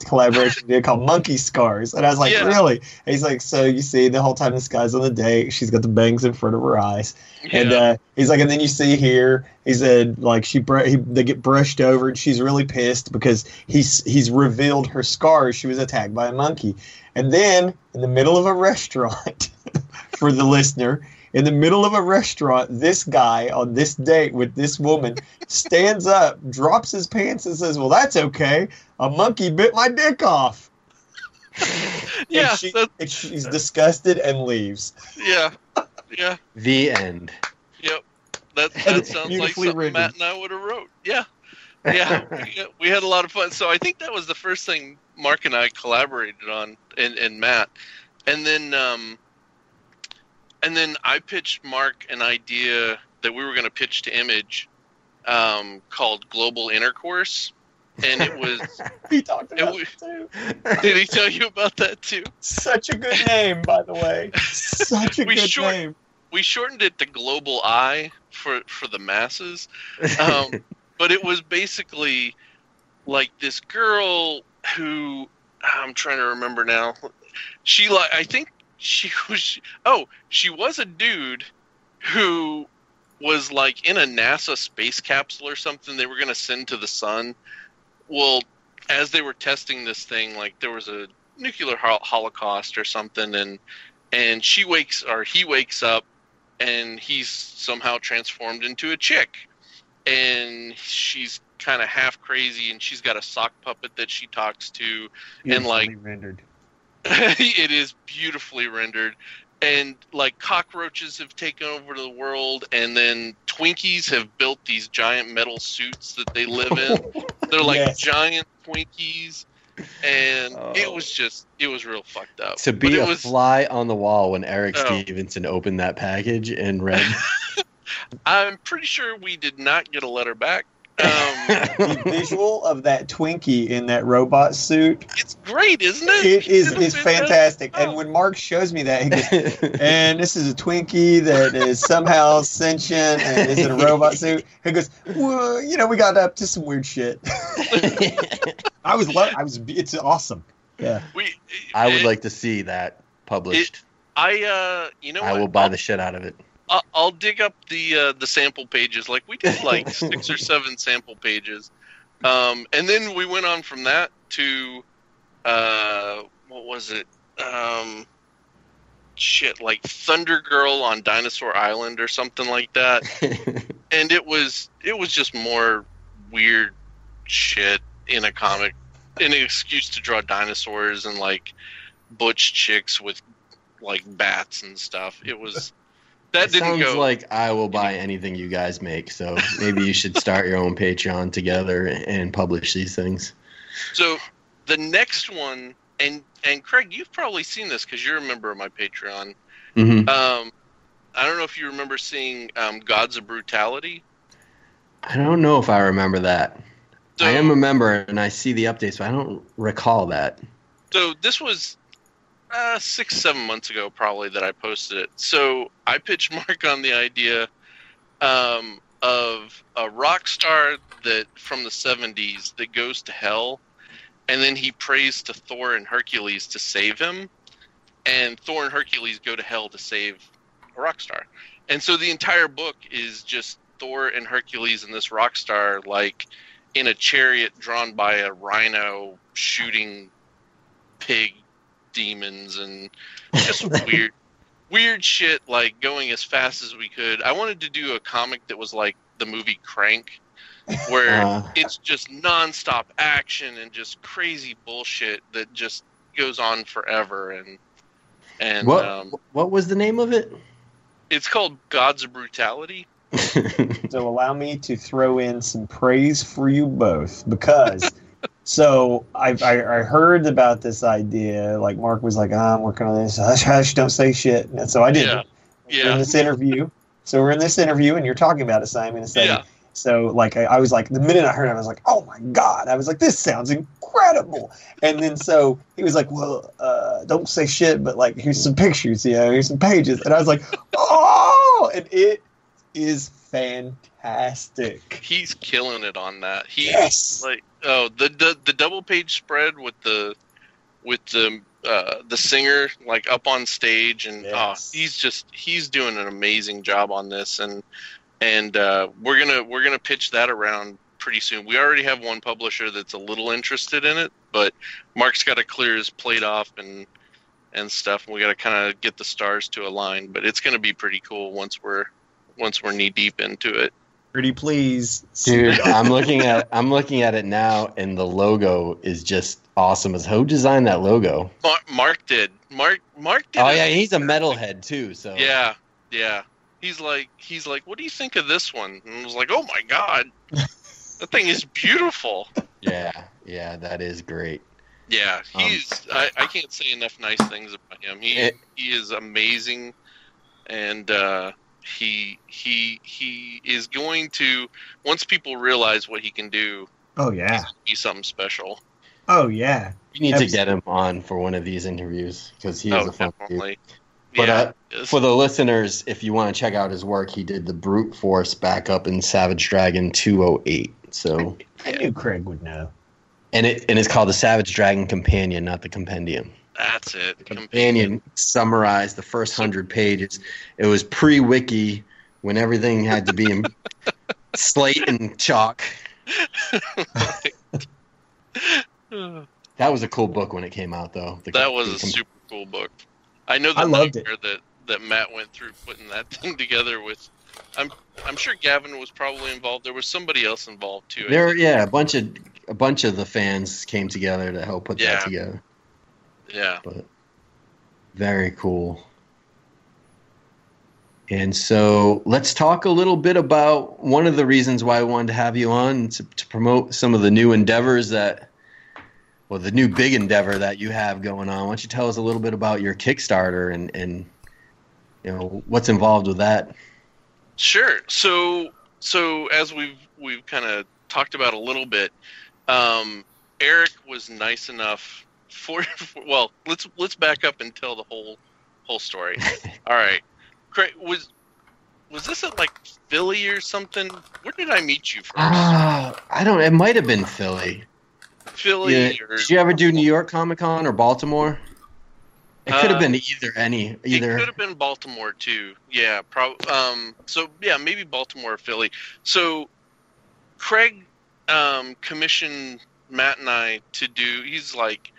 collaboration deal called Monkey Scars." And I was like, "Really?" And he's like, "So you see, the whole time this guy's on the date, she's got the bangs in front of her eyes." Yeah. And he's like, "And then you see here," he said, like they get brushed over, and she's really pissed because he's revealed her scars. She was attacked by a monkey, and then in the middle of a restaurant, for the listener. In the middle of a restaurant, this guy on this date with this woman stands up, drops his pants, and says, "Well, that's okay. A monkey bit my dick off." Yeah, and she's disgusted and leaves. Yeah. The end. Yep. That sounds like something written. Matt and I would have wrote. Yeah. We had a lot of fun. So I think that was the first thing Mark and I collaborated on, and Matt, and then I pitched Mark an idea that we were going to pitch to Image, called Global Intercourse, and it was. He talked about it too. Did he tell you about that too? Such a good name, by the way. Such a good name. We shortened it to Global Eye for the masses, but it was basically like this girl who I'm trying to remember now. She was a dude who was like in a NASA space capsule or something they were going to send to the sun. Well, as they were testing this thing, like, there was a nuclear holocaust or something, and he wakes up, and he's somehow transformed into a chick, and she's kind of half crazy, and she's got a sock puppet that she talks to, and like rendered. It is beautifully rendered, and like cockroaches have taken over the world, and then Twinkies have built these giant metal suits that they live in. They're like giant Twinkies, and it was real fucked up. To be a fly on the wall when Eric Stevenson opened that package and read. I'm pretty sure we did not get a letter back. The visual of that Twinkie in that robot suit. It's great, isn't it? It is fantastic. And when Mark shows me that, he goes, and this is a Twinkie that is somehow sentient and is in a robot suit. He goes, well, we got up to some weird shit. It's awesome. Yeah. I would like to see that published. I will buy the shit out of it. I'll dig up the sample pages. Like we did 6 or 7 sample pages, and then we went on from that to what was it? Like Thunder Girl on Dinosaur Island or something like that. And it was just more weird shit in a comic, an excuse to draw dinosaurs and like butch chicks with like bats and stuff. It was. That didn't sounds go. Like I will buy anything you guys make, so maybe you should start your own Patreon together and publish these things. So the next one, and Craig, you've probably seen this because you're a member of my Patreon. Mm-hmm. I don't know if you remember seeing Gods of Brutality. I don't know if I remember that. So, I am a member, and I see the updates, but I don't recall that. So this was 6-7 months ago probably that I posted it. So I pitched Mark on the idea of a rock star that from the 70s that goes to hell, and then he prays to Thor and Hercules to save him, and Thor and Hercules go to hell to save a rock star. And so the entire book is just Thor and Hercules and this rock star like in a chariot drawn by a rhino shooting pig demons and just weird shit, like going as fast as we could. I wanted to do a comic that was like the movie Crank, where it's just nonstop action and just crazy bullshit that just goes on forever. And what was the name of it? It's called Gods of Brutality. So allow me to throw in some praise for you both, because so I heard about this idea. Like Mark was like, I'm working on this. Hush, hush, don't say shit. And so I did. Yeah. In this interview. So we're in this interview, and you're talking about it, Simon. And saying, so like I was like, the minute I heard it, I was like, oh my god! I was like, this sounds incredible. And then so he was like, well, don't say shit, but like here's some pictures, here's some pages. And I was like, oh, and it is fantastic. He's killing it on that. Yes. Like the double page spread with the singer like up on stage, and he's doing an amazing job on this, and we're gonna pitch that around pretty soon. We already have one publisher that's a little interested in it, but Mark's got to clear his plate off and stuff, and we got to kind of get the stars to align. But it's gonna be pretty cool once we're knee deep into it. Pretty please, dude. I'm looking at it now, and the logo is just awesome. Who designed that logo? Mark did. Mark did. Oh yeah, he's a metalhead too. So yeah. He's like, what do you think of this one? And I was like, oh my god, that thing is beautiful. Yeah, that is great. Yeah, I can't say enough nice things about him. He is amazing, and he is going to, once people realize what he can do. Oh yeah, be something special. Oh yeah, we need to get him on for one of these interviews because he is a fun dude. But for the listeners, if you want to check out his work, he did the Brute Force backup in Savage Dragon 208. So I knew Craig would know. And it's called the Savage Dragon Companion, not the Compendium. That's it. The Companion summarized the first 100 pages. It was pre-wiki when everything had to be in slate and chalk. That was a cool book when it came out, though. That was a super cool book. I know the nightmare that Matt went through putting that thing together with. I'm sure Gavin was probably involved. There was somebody else involved too. A bunch of the fans came together to help put that together. Yeah. But very cool. And so let's talk a little bit about one of the reasons why I wanted to have you on to promote some of the new endeavors the new big endeavor that you have going on. Why don't you tell us a little bit about your Kickstarter and what's involved with that? Sure. So as we've kind of talked about a little bit. Eric was nice enough well, let's back up and tell the whole story. All right, Craig, was this at like Philly or something? Where did I meet you first? I don't. It might have been Philly. Philly. Yeah. Or, did you ever do New York Comic Con or Baltimore? It could have been either. It could have been Baltimore too. Yeah, so yeah, maybe Baltimore or Philly. So Craig commissioned Matt and I to do. He's like,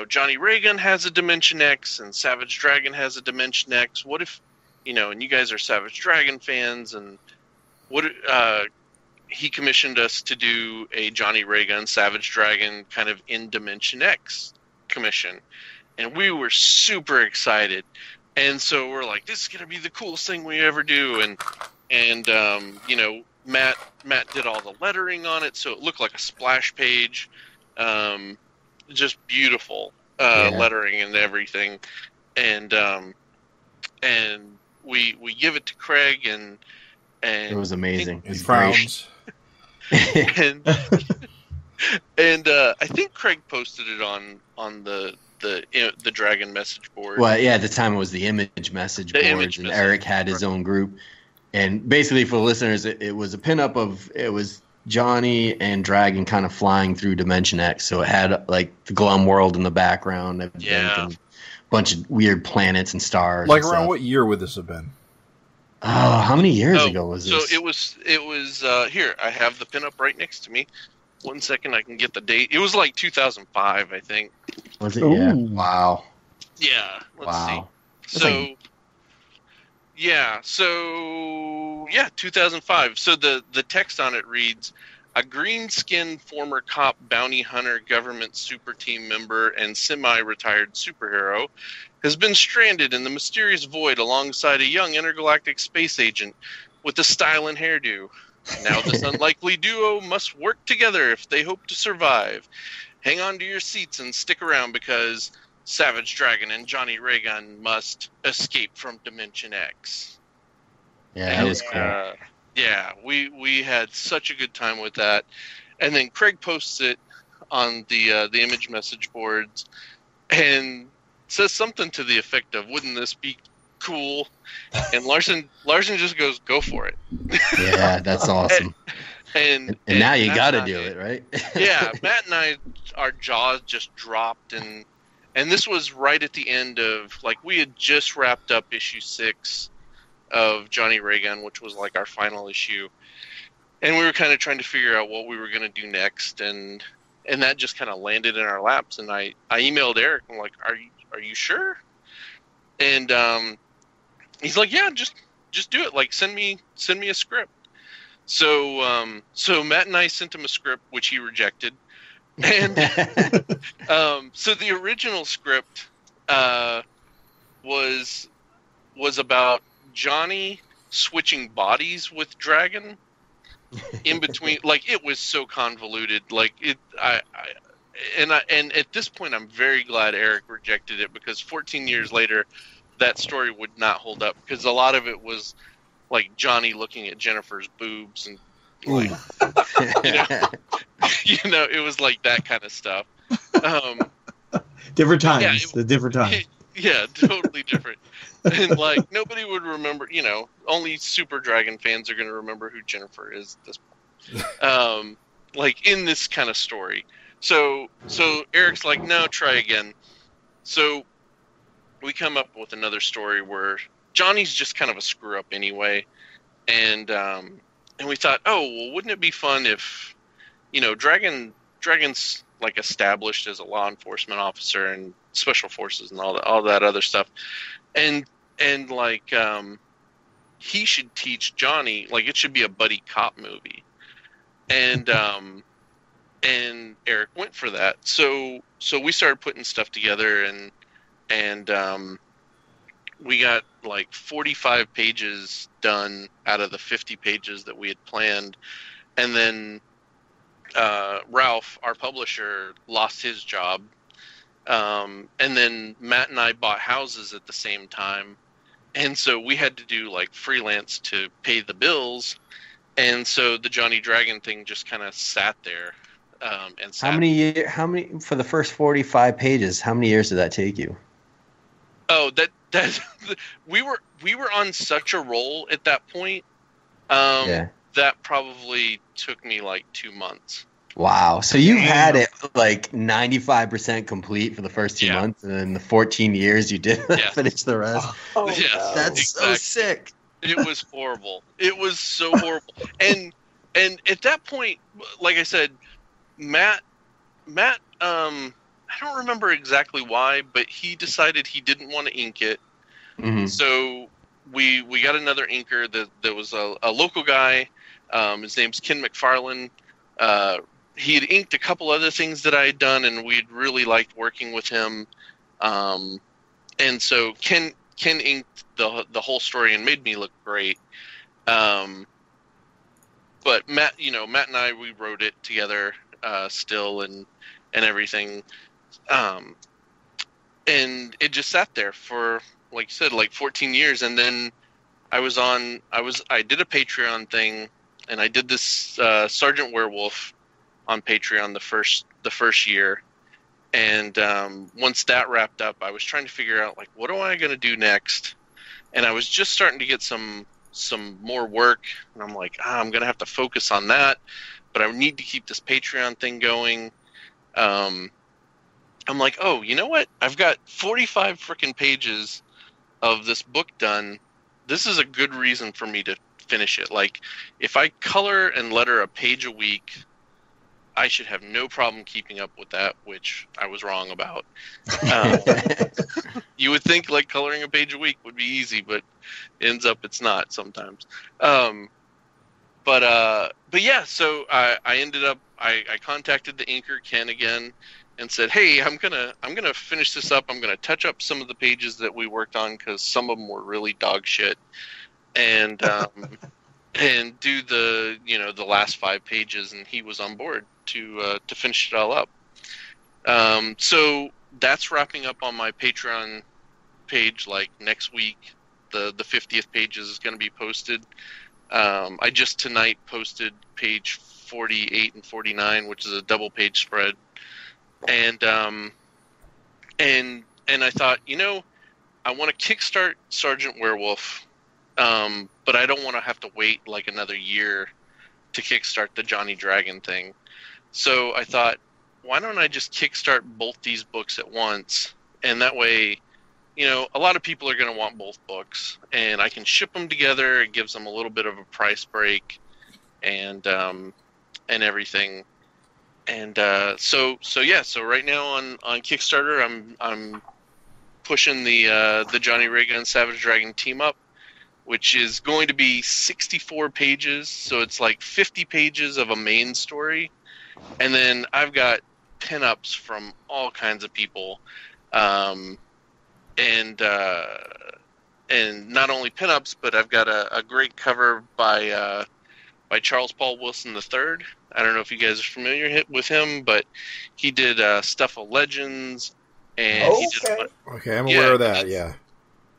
Johnny Raygun has a Dimension X and Savage Dragon has a Dimension X. What if, and you guys are Savage Dragon fans, and what? He commissioned us to do a Johnny Raygun Savage Dragon kind of in Dimension X commission. And we were super excited. And so we're like, this is going to be the coolest thing we ever do. And Matt did all the lettering on it, so it looked like a splash page. Just beautiful lettering and everything. And we give it to Craig, and it was amazing. He frowns. and I think Craig posted it on the Dragon message board. Well, yeah, at the time it was the Image message boards, and Eric had his own group. And basically, for the listeners, it was a pinup of it was Johnny and Dragon kind of flying through Dimension X. So it had like the Glum world in the background, and a bunch of weird planets and stars. Like around what year would this have been? Oh, how many years ago was this? So it was here. I have the pinup right next to me. 1 second, I can get the date. It was like 2005, I think. Was it? Ooh. Yeah. Wow. Yeah. Let's see. So 2005. So the text on it reads, a green-skinned former cop, bounty hunter, government super team member, and semi-retired superhero has been stranded in the mysterious void alongside a young intergalactic space agent with a style and hairdo. Now this unlikely duo must work together if they hope to survive. Hang on to your seats and stick around because Savage Dragon and Johnny Raygun must escape from Dimension X. Yeah, that was cool. Yeah, we had such a good time with that. And then Craig posts it on the Image message boards and says something to the effect of, wouldn't this be cool? And Larson just goes, go for it. Yeah, that's awesome. and now you got to do it, right? Yeah, Matt and I, our jaws just dropped, and this was right at the end of, like, we had just wrapped up issue 6 of Johnny Raygun, which was like our final issue, and we were kind of trying to figure out what we were going to do next, and that just kind of landed in our laps. And I emailed Eric. I'm like, are you sure? And he's like, yeah, just do it. Like, send me a script. So Matt and I sent him a script, which he rejected. And so the original script was about Johnny switching bodies with Dragon in between. Like, it was so convoluted. Like, and at this point, I'm very glad Eric rejected it, because 14 years later, that story would not hold up, because a lot of it was like Johnny looking at Jennifer's boobs and like, it was like that kind of stuff. Different times. The different times. Yeah, totally different. And like, nobody would remember, only Super Dragon fans are going to remember who Jennifer is at this point. Like, in this kind of story. So Eric's like, no, try again. So we come up with another story where Johnny's just kind of a screw up anyway. And we thought, oh, well, wouldn't it be fun if, Dragon's like established as a law enforcement officer and special forces and all that other stuff. And like, he should teach Johnny, like, it should be a buddy cop movie. And Eric went for that. So we started putting stuff together, and we got like 45 pages done out of the 50 pages that we had planned. And then Ralph, our publisher, lost his job. And then Matt and I bought houses at the same time. And so we had to do like freelance to pay the bills. And so the Johnny Dragon thing just kind of sat there. And How many for the first 45 pages? How many years did that take you? Oh, that we were on such a roll at that point. That probably took me like 2 months. Wow. So you had it like 95% complete for the first 2 months, and then the 14 years you did finish the rest. Oh, That's exactly. so sick. It was horrible. It was so horrible. And at that point, like I said, Matt, I don't remember exactly why, but he decided he didn't want to ink it. Mm-hmm. So we got another inker that was a local guy. His name's Ken McFarland. He had inked a couple other things that I had done, and we'd really liked working with him. And so Ken inked the whole story and made me look great. But Matt and I, we wrote it together still and everything. And it just sat there for, like you said, like 14 years. And then I did a Patreon thing, and I did this Sergeant Werewolf on Patreon the first year. And once that wrapped up, I was trying to figure out, like, what am I going to do next? And I was just starting to get some more work, and I'm like, I'm going to have to focus on that, but I need to keep this Patreon thing going. I'm like, oh, you know what? I've got 45 freaking pages of this book done. This is a good reason for me to finish it. Like, if I color and letter a page a week, I should have no problem keeping up with that, which I was wrong about. You would think like coloring a page a week would be easy, but it ends up it's not sometimes. But yeah, so I ended up I contacted the inker Ken again and said, hey, I'm gonna finish this up. I'm gonna touch up some of the pages that we worked on because some of them were really dog shit, and and do the last 5 pages, and he was on board to finish it all up. So that's wrapping up on my Patreon page like next week. The 50th page is going to be posted. I just tonight posted page 48 and 49, which is a double page spread. And I thought, I want to kickstart Sergeant Werewolf, but I don't want to have to wait like another year to kickstart the Johnny Dragon thing. So I thought, why don't I just kickstart both these books at once? And that way, a lot of people are going to want both books, and I can ship them together. It gives them a little bit of a price break, and everything. And so right now on Kickstarter, I'm pushing the Johnny Ray Gun Savage Dragon team up, which is going to be 64 pages. So it's like 50 pages of a main story. And then I've got pinups from all kinds of people, and not only pinups, but I've got a great cover by Charles Paul Wilson III. I don't know if you guys are familiar with him, but he did Stuff of Legends, and he did I'm aware of that. Yeah,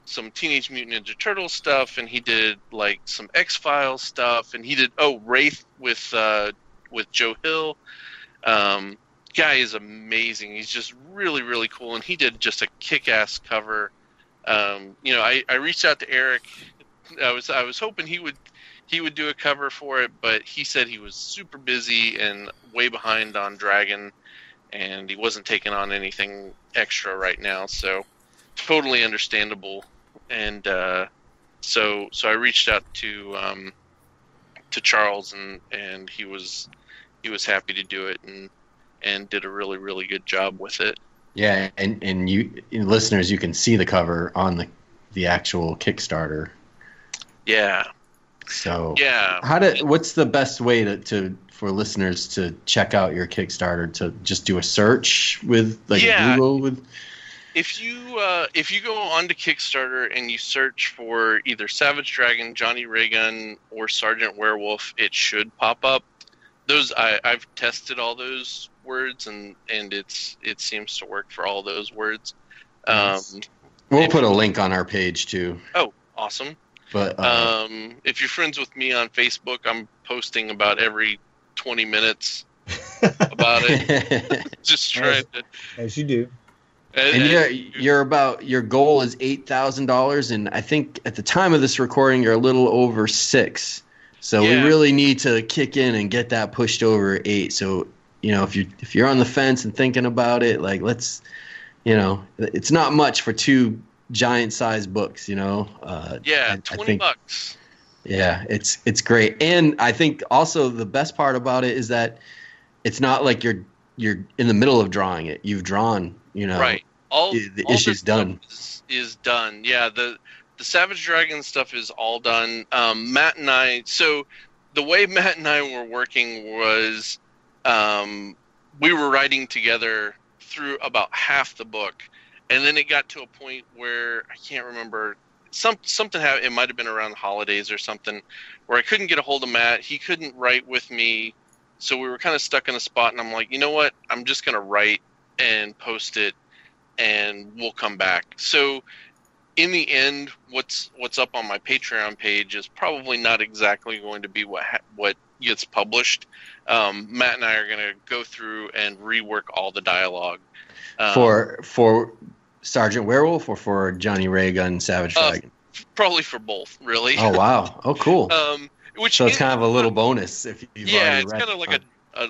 some Teenage Mutant Ninja Turtles stuff, and he did like some X-Files stuff, and he did Wraith with Joe Hill. Guy is amazing. He's just really, really cool, and he did just a kick-ass cover. I reached out to Eric. I was hoping he would do a cover for it, but he said he was super busy and way behind on Dragon, and he wasn't taking on anything extra right now. So totally understandable. And so I reached out to Charles, and he was happy to do it, and did a really, really good job with it. Yeah, and you listeners, you can see the cover on the actual Kickstarter. Yeah. So yeah, what's the best way for listeners to check out your Kickstarter? To just do a search with Google with. If you go onto Kickstarter and you search for either Savage Dragon, Johnny Ray Gun, or Sergeant Werewolf, it should pop up. Those I've tested all those words, and it seems to work for all those words. We'll put a link on our page too. Oh, awesome! But if you're friends with me on Facebook, I'm posting about every 20 minutes about it. Just trying to. As you do. And your goal is $8,000, and I think at the time of this recording you're a little over 6. So we really need to kick in and get that pushed over 8. So if you're on the fence and thinking about it, like let's, it's not much for 2 giant-sized books, $20. Yeah, it's great, and I think also the best part about it is that it's not like you're in the middle of drawing it. You've drawn. Right. All issue's done. Is done. Yeah. The Savage Dragon stuff is all done. Matt and I. So the way Matt and I were working was, we were writing together through about half the book, and then it got to a point where I can't remember. Something happened. It might have been around the holidays or something, where I couldn't get a hold of Matt. He couldn't write with me, so we were kind of stuck in a spot. And I'm like, you know what? I'm just gonna write and post it, and we'll come back. So in the end, what's up on my Patreon page is probably not exactly going to be what gets published. Matt and I are going to go through and rework all the dialogue for Sergeant Werewolf or for Johnny Raygun Savage Dragon. Probably for both, really. Oh wow! Oh cool. So it's kind of a little bonus if you've already read. It's kind of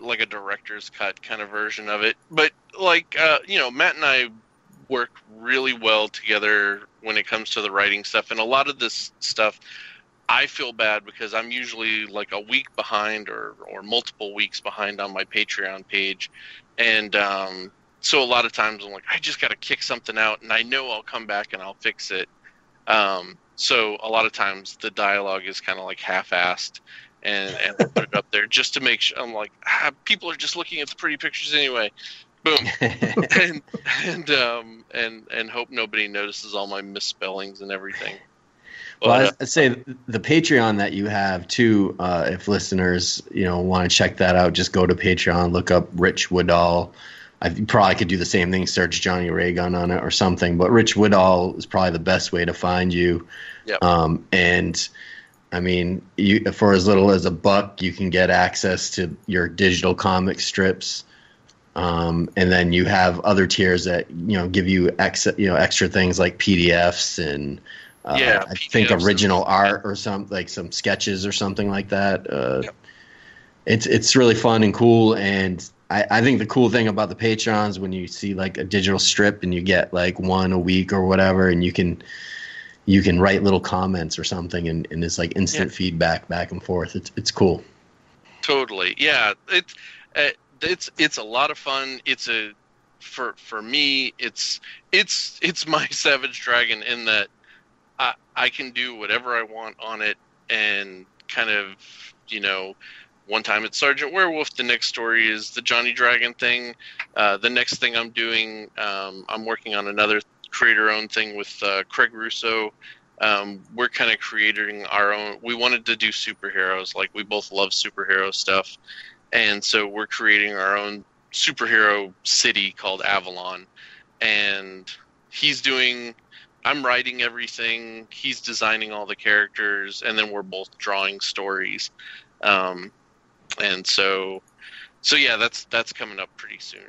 like a director's cut kind of version of it. But Matt and I work really well together when it comes to the writing stuff, and a lot of this stuff I feel bad because I'm usually like a week behind or multiple weeks behind on my Patreon page, and so a lot of times I'm like, I just got to kick something out, and I know I'll come back and I'll fix it. So a lot of times the dialogue is kind of like half-assed, and I put it up there just to make sure. I'm like, people are just looking at the pretty pictures anyway. Boom, and hope nobody notices all my misspellings and everything. Well, I'd say the Patreon that you have too. If listeners, want to check that out, just go to Patreon, look up Rich Woodall. I probably could do the same thing, search Johnny Raygun on it or something. But Rich Woodall is probably the best way to find you. Yep. And I mean, for as little as $1, you can get access to your digital comic strips. And then you have other tiers that give you extra things like PDFs and I think original art or some sketches or something like that. Yep. It's really fun and cool, and I think the cool thing about the Patreons when you see like a digital strip and you get like one a week or whatever, and you can write little comments or something, and it's like instant feedback back and forth. It's cool. Totally, yeah. It's a lot of fun. For me, it's my Savage Dragon in that I can do whatever I want on it, and kind of, one time it's Sergeant Werewolf, the next story is the Johnny Dragon thing. The next thing I'm doing, I'm working on another creator-owned thing with Craig Russo. We're kind of creating our own. We wanted to do superheroes, like we both love superhero stuff, and so we're creating our own superhero city called Avalon. And I'm writing everything, he's designing all the characters, and then we're both drawing stories. And so yeah, that's coming up pretty soon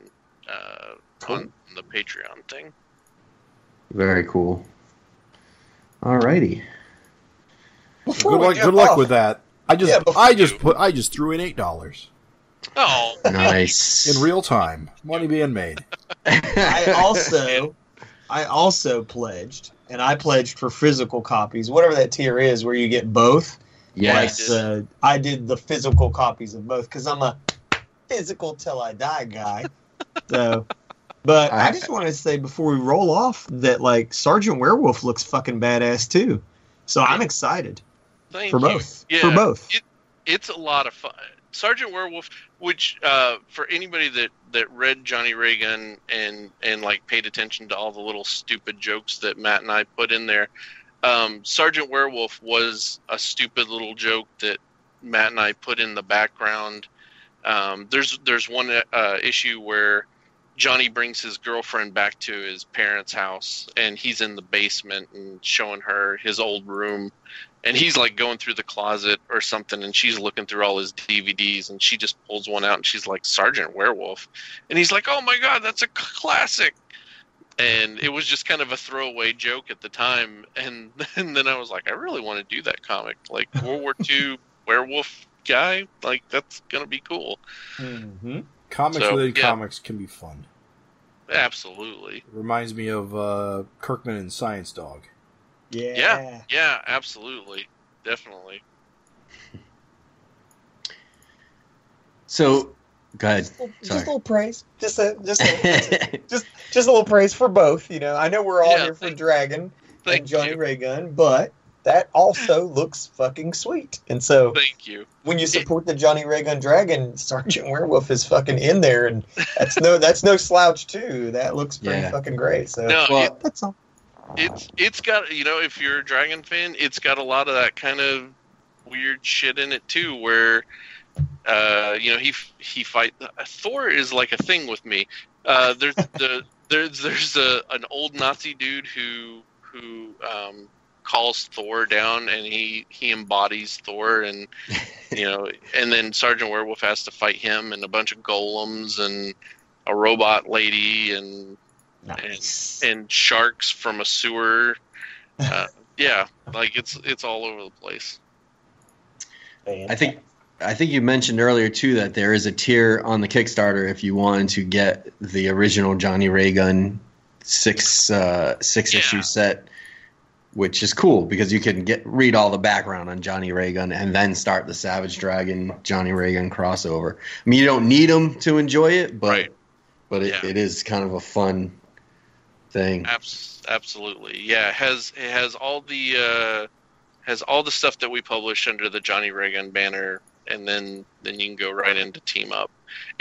cool. on the Patreon thing. Very cool. Alrighty. Good luck with that. I just threw in $8. Oh, nice! In real time, money being made. I also pledged, and I pledged for physical copies, whatever that tier is, where you get both. Yes, I did the physical copies of both because I'm a physical till I die guy. So, but I just want to say before we roll off that like Sergeant Werewolf looks fucking badass too. So I'm excited for both. Yeah, for both. It's a lot of fun. Sergeant Werewolf, which for anybody that read Johnny Raygun and like paid attention to all the little stupid jokes that Matt and I put in there, Sergeant Werewolf was a stupid little joke that Matt and I put in the background. There's one issue where Johnny brings his girlfriend back to his parents' house, and he's in the basement and showing her his old room, and he's like going through the closet or something, and she's looking through all his DVDs, and she just pulls one out, and she's like, Sergeant Werewolf, and he's like, oh my god, that's a classic. And it was just kind of a throwaway joke at the time, and then I was like, I really want to do that comic, like World War II werewolf guy, like that's gonna be cool. Mm-hmm. Comics within comics can be fun. Absolutely. It reminds me of Kirkman and Science Dog. Yeah. Yeah, absolutely. Definitely. So, go ahead. Just a little praise. Just a little praise for both. You know, I know we're all here for Dragon and Johnny Ray Gun, but that also looks fucking sweet. And so, thank you. When you support the Johnny Ray Gun Dragon, Sergeant Werewolf is fucking in there, and that's no slouch too. That looks pretty fucking great. So, that's all. It's got, you know, if you're a Dragon fan, it's got a lot of that kind of weird shit in it too, where you know, he fight Thor is like a thing with me. There's an old Nazi dude who calls Thor down, and he embodies Thor, and you know, and then Sergeant Werewolf has to fight him and a bunch of golems and a robot lady and and sharks from a sewer. Yeah, like it's all over the place. I think you mentioned earlier too that there is a tier on the Kickstarter if you wanted to get the original Johnny Ray Gun six issue set, which is cool because you can read all the background on Johnny Ray Gun and then start the Savage Dragon Johnny Ray Gun crossover. I mean, you don't need them to enjoy it, but it is kind of a fun thing. Absolutely, yeah. It has all the stuff that we publish under the Johnny Ray Gun banner, and then you can go right into Team Up.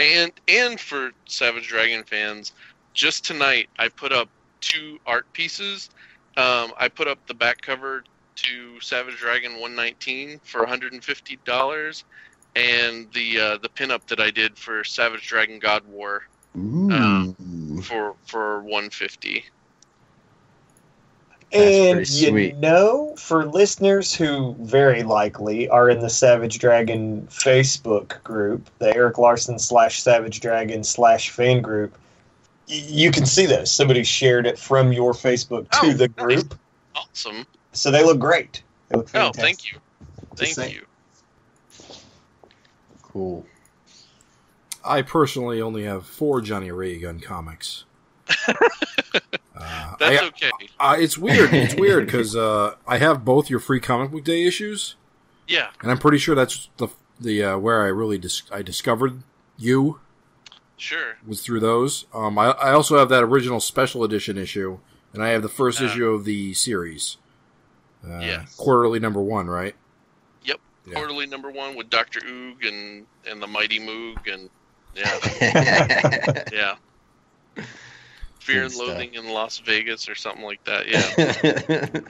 And for Savage Dragon fans, just tonight I put up 2 art pieces. I put up the back cover to Savage Dragon 119 for $150, and the pinup that I did for Savage Dragon God War for $150. And you know, for listeners who very likely are in the Savage Dragon Facebook group, the Eric Larson /Savage Dragon /fan group, you can see those. Somebody shared it from your Facebook to the group. Nice. Awesome. So they look great. They look fantastic. Thank you. Thank you. Cool. I personally only have 4 Johnny Ray Gun comics. That's okay. It's weird. It's weird because I have both your Free Comic Book Day issues. Yeah. And I'm pretty sure that's the where I really I discovered you. Sure. Was through those. I also have that original special edition issue, and I have the first issue of the series. Yes. Quarterly number 1, right? Yep. Yeah. Quarterly number 1 with Dr. Oog and the Mighty Moog, and yeah. Fear and Loathing in Las Vegas or something like that. Yeah.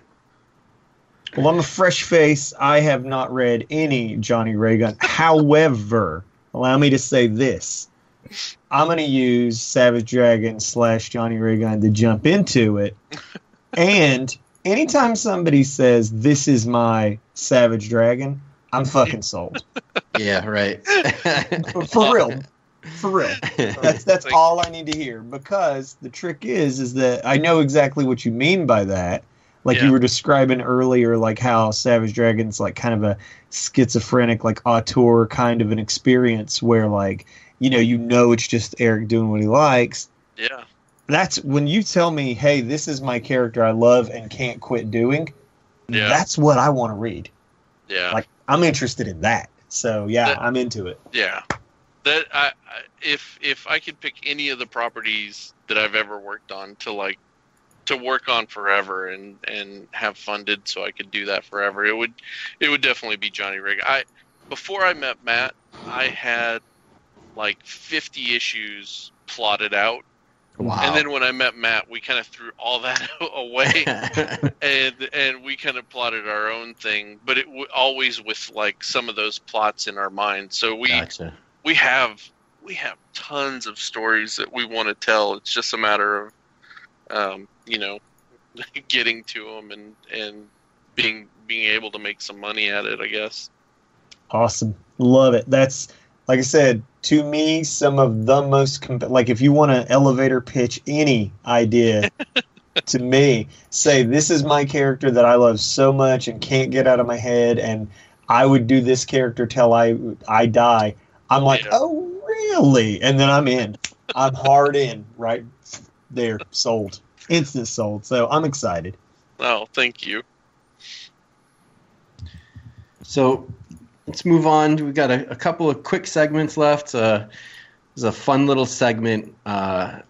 Well, I'm a fresh face. I have not read any Johnny Ray Gun. However, allow me to say this. I'm going to use Savage Dragon /Johnny Ray Gun to jump into it. And anytime somebody says, this is my Savage Dragon, I'm fucking sold. Yeah, right. For real. For real. That's all I need to hear. Because the trick is that I know exactly what you mean by that. Like you were describing earlier, like how Savage Dragon's like kind of a schizophrenic, like auteur kind of an experience where like, you know it's just Eric doing what he likes. Yeah. That's when you tell me, hey, this is my character I love and can't quit doing. Yeah. That's what I want to read. Yeah. Like I'm interested in that. So I'm into it. Yeah. That if I could pick any of the properties that I've ever worked on to work on forever and have funded so I could do that forever, it would definitely be Johnny Ray. Before I met Matt, I had like 50 issues plotted out. Wow. And then when I met Matt, we kind of threw all that away and we kind of plotted our own thing, but it always with like some of those plots in our mind. So we have we have tons of stories that we want to tell. It's just a matter of, getting to them and being able to make some money at it, I guess. Awesome. Love it. That's, like I said, to me, some of the most, like if you want to elevator pitch any idea to me, say this is my character that I love so much and can't get out of my head, and I would do this character till I die. I'm like, oh, really? And then I'm in. I'm hard in, right there, sold. Instant sold. So I'm excited. Oh, thank you. So let's move on. We've got a couple of quick segments left. There's a fun little segment I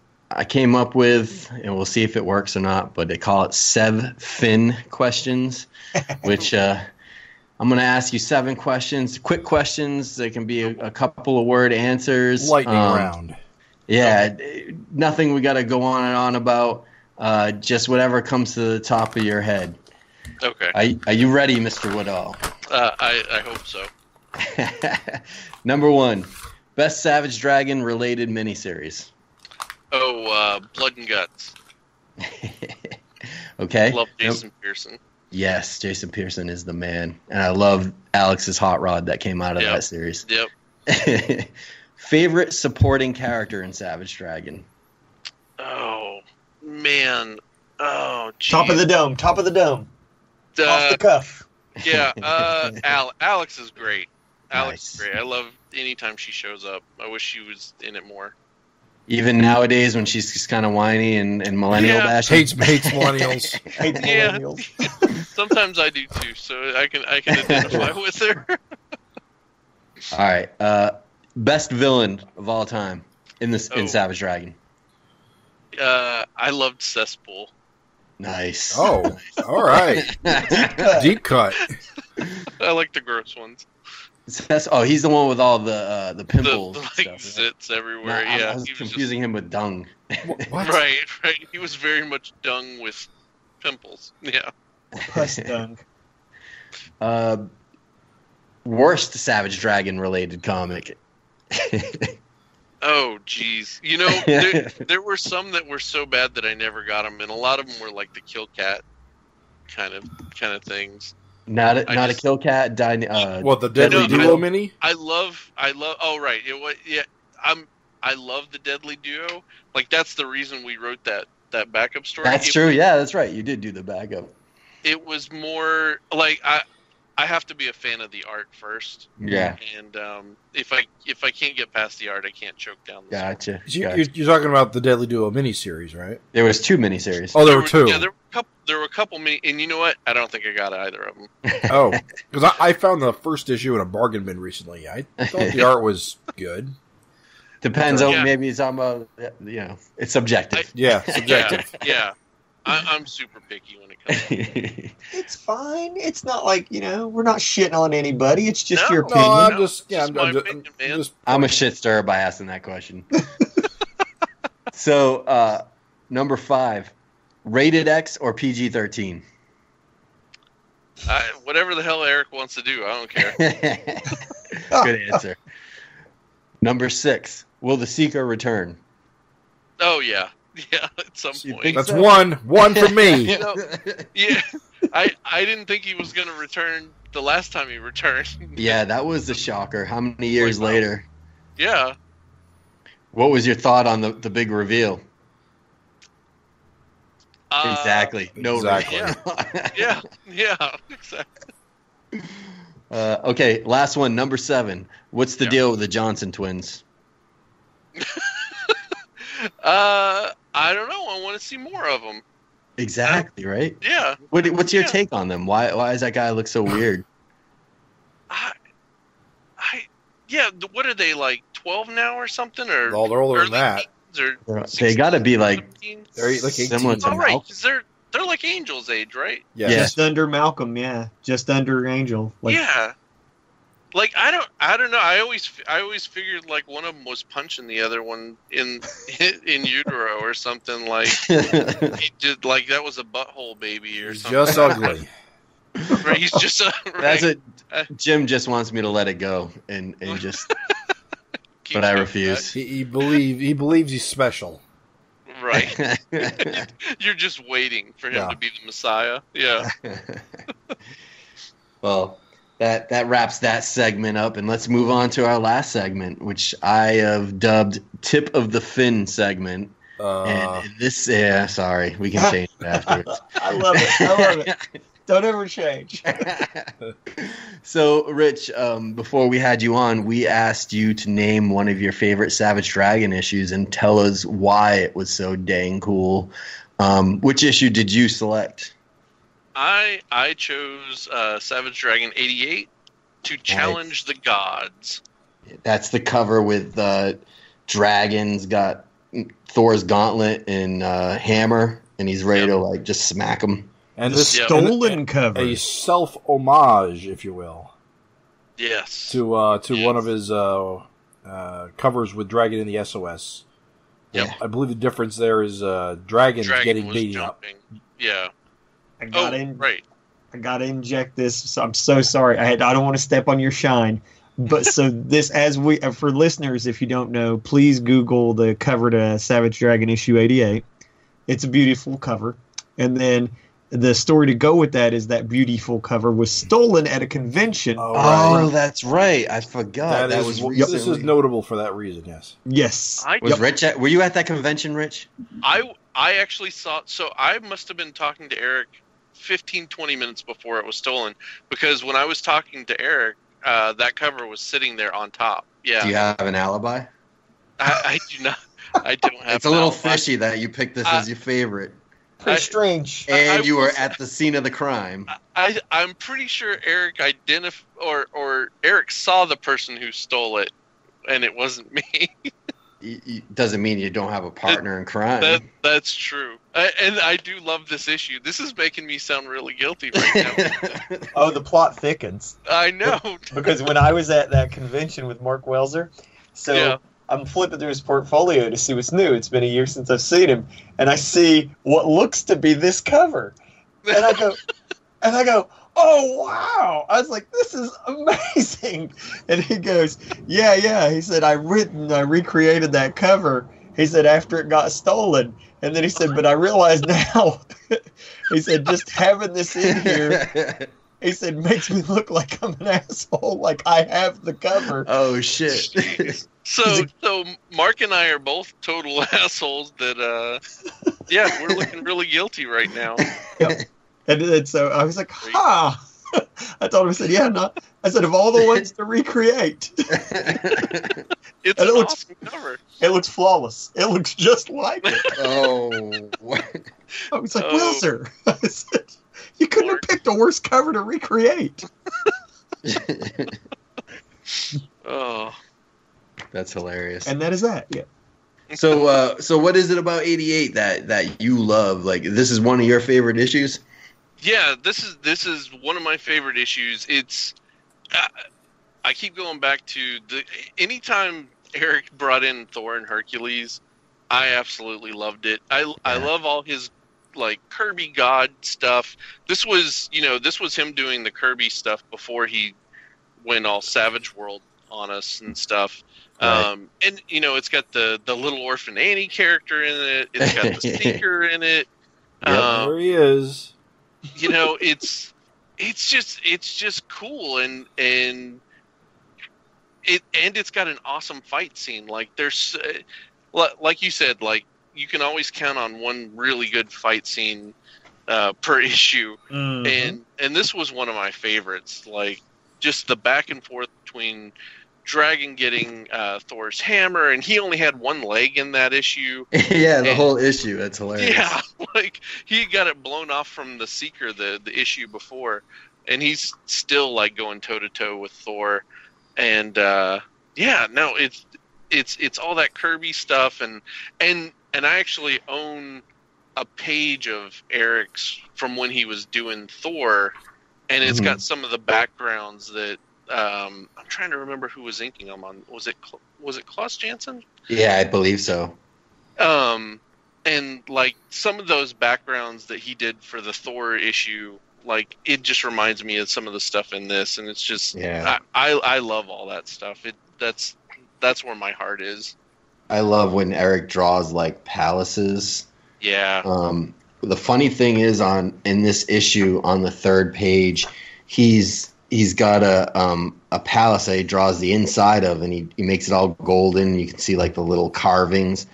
came up with, and we'll see if it works or not, but they call it Sev Fin questions, which I'm going to ask you 7 questions, quick questions. They can be a couple of word answers. Lightning round. Yeah, nothing we got to go on and on about. Just whatever comes to the top of your head. Okay. Are you ready, Mr. Woodall? I hope so. Number 1, best Savage Dragon related miniseries. Oh, Blood and Guts. Okay. Love Jason Pearson. Yes, Jason Pearson is the man. And I love Alex's Hot Rod that came out of that series. Yep. Favorite supporting character in Savage Dragon? Oh, man. Oh, geez. Top of the dome. Off the cuff. Yeah, Alex is great. Alex is Nice. great. I love anytime she shows up. I wish she was in it more. Even nowadays when she's just kind of whiny and millennial bashing? Hates millennials. Hate Yeah. millennials. Sometimes I do too, so I can identify with her. All right. Best villain of all time in Savage Dragon. I loved Cesspool. Nice. Oh, all right. Deep cut. I like the gross ones. He's the one with all the pimples. The and stuff, right? zits everywhere. No, Yeah, I was he was confusing him with Dung. What? Right. He was very much dung with pimples. Yeah. Pus dunk. Worst Savage Dragon related comic. Oh, geez. There were some that were so bad that I never got them, and a lot of them were like the Kill Cat kind of things. Not a Kill Cat. What, the Deadly Duo mini? I love. Oh, right. I love the Deadly Duo. Like that's the reason we wrote that backup story. That's true. Yeah, that's right. You did do the backup. It was more like I have to be a fan of the art first. Yeah. And if I can't get past the art, I can't choke down the Gotcha. You're talking about the Deadly Duo miniseries, right? There was 2 miniseries. Oh, there were 2. Yeah, there were a couple mini, and you know what? I don't think I got either of them. Oh, because I found the first issue in a bargain bin recently. I thought the art was good. Depends Yeah. on maybe it's it's subjective. Yeah, subjective. Yeah. I'm super picky when it comes. It's fine. It's not like, we're not shitting on anybody. It's just No. your No, opinion. I'm just my opinion, man. I'm a shit stirrer by asking that question. So, number 5, rated X or PG-13? Whatever the hell Eric wants to do, I don't care. Good answer. Number 6, will the Seeker return? Oh yeah, at some You point. think That's so? one for me. Yeah, I didn't think he was going to return the last time he returned. Yeah, that was the shocker. How many years later? Yeah. What was your thought on the big reveal? Exactly. No Exactly. reveal. Yeah, exactly. Okay, last one, number 7. What's the deal with the Johnson twins? I don't know. I want to see more of them. Exactly, right? Yeah. What's your take on them? Why does that guy look so weird? What are they, like 12 now or something? Or Well, they're older than early that. teens or They got to be like 17? They're like 18. similar to Oh, right, Malcolm. 'cause they're like Angel's age, right? Yeah. Just under Malcolm, yeah. Just under Angel. Yeah. Like I don't know. I always figured like one of them was punching the other one in utero or something. Like he did, like that was a butthole baby or He's something. just ugly. Right, he's just right. That's it. Jim just wants me to let it go and just but I refuse. He believes he's special. Right. You're just waiting for him to be the Messiah. Yeah. Well, that wraps that segment up, and let's move on to our last segment, which I have dubbed "Tip of the Fin" segment. And this, sorry, we can change it afterwards. I love it. Don't ever change. So, Rich, before we had you on, we asked you to name one of your favorite Savage Dragon issues and tell us why it was so dang cool. Which issue did you select? I chose Savage Dragon 88 to challenge the gods. That's the cover with dragons, got Thor's gauntlet and hammer, and he's ready to just smack him. And the stolen cover, a self homage, if you will. Yes. To one of his covers with Dragon in the SOS. Yep. I believe the difference there is Dragon getting beaten up. Yeah. I gotta inject this. So I'm so sorry. I don't want to step on your shine. But so this, as we for listeners, if you don't know, please Google the cover to Savage Dragon issue 88. It's a beautiful cover, and then the story to go with that is that beautiful cover was stolen at a convention. Oh, that's right. I forgot. That was recently. This is notable for that reason. Yes. Rich? Were you at that convention, Rich? I actually saw. So I must have been talking to Eric 15, 20 minutes before it was stolen, because when I was talking to Eric, that cover was sitting there on top. Yeah. Do you have an alibi? I do not. I don't have. It's a little fishy that you picked this as your favorite. Pretty strange. And you were at the scene of the crime. I'm pretty sure Eric or Eric saw the person who stole it, and it wasn't me. Doesn't mean you don't have a partner in crime. That's true. And I do love this issue. This is making me sound really guilty right now. Oh, the plot thickens. I know. Because when I was at that convention with Mark Welser, I'm flipping through his portfolio to see what's new. It's been a year since I've seen him, and I see what looks to be this cover, and I go, oh wow! I was like, this is amazing. And he goes, yeah. He said, I recreated that cover. He said after it got stolen, and then he said, but I realize now. He said just having this in here. He said, makes me look like I'm an asshole, like I have the cover. Oh, shit. So Mark and I are both total assholes that, we're looking really guilty right now. Yep. And so I was like, ha! I told him, I said, I said, of all the ones to recreate. It's an awesome cover. It looks flawless. It looks just like it. Oh. I was like, Wilser. I said, you couldn't have picked a worse cover to recreate. Oh, that's hilarious. And that is that. Yeah. So what is it about 88 that you love? Like, this is one of your favorite issues? Yeah, this is one of my favorite issues. It's I keep going back to anytime Eric brought in Thor and Hercules, I absolutely loved it. I love all his like Kirby God stuff. This was him doing the Kirby stuff before he went all Savage World on us and stuff. Right. And it's got the little orphan Annie character in it. It's got the Seeker in it. There he is. It's just cool and it's got an awesome fight scene. Like there's like you said, like you can always count on one really good fight scene per issue. Mm-hmm. And this was one of my favorites. Like just the back and forth between Dragon getting Thor's hammer, and he only had one leg in that issue. Yeah, the whole issue. That's hilarious. Yeah, like he got it blown off from the Seeker the issue before, and he's still like going toe to toe with Thor. And it's all that Kirby stuff, and I actually own a page of Eric's from when he was doing Thor, and it's got some of the backgrounds that I'm trying to remember who was inking them on. Was it Klaus Janson? Yeah, I believe so. And like some of those backgrounds that he did for the Thor issue, like it just reminds me of some of the stuff in this, and it's just I love all that stuff. That's that's where my heart is. I love when Eric draws like palaces. Yeah. The funny thing is in this issue on the third page, he's got a palace that he draws the inside of, and he makes it all golden. You can see like the little carvings,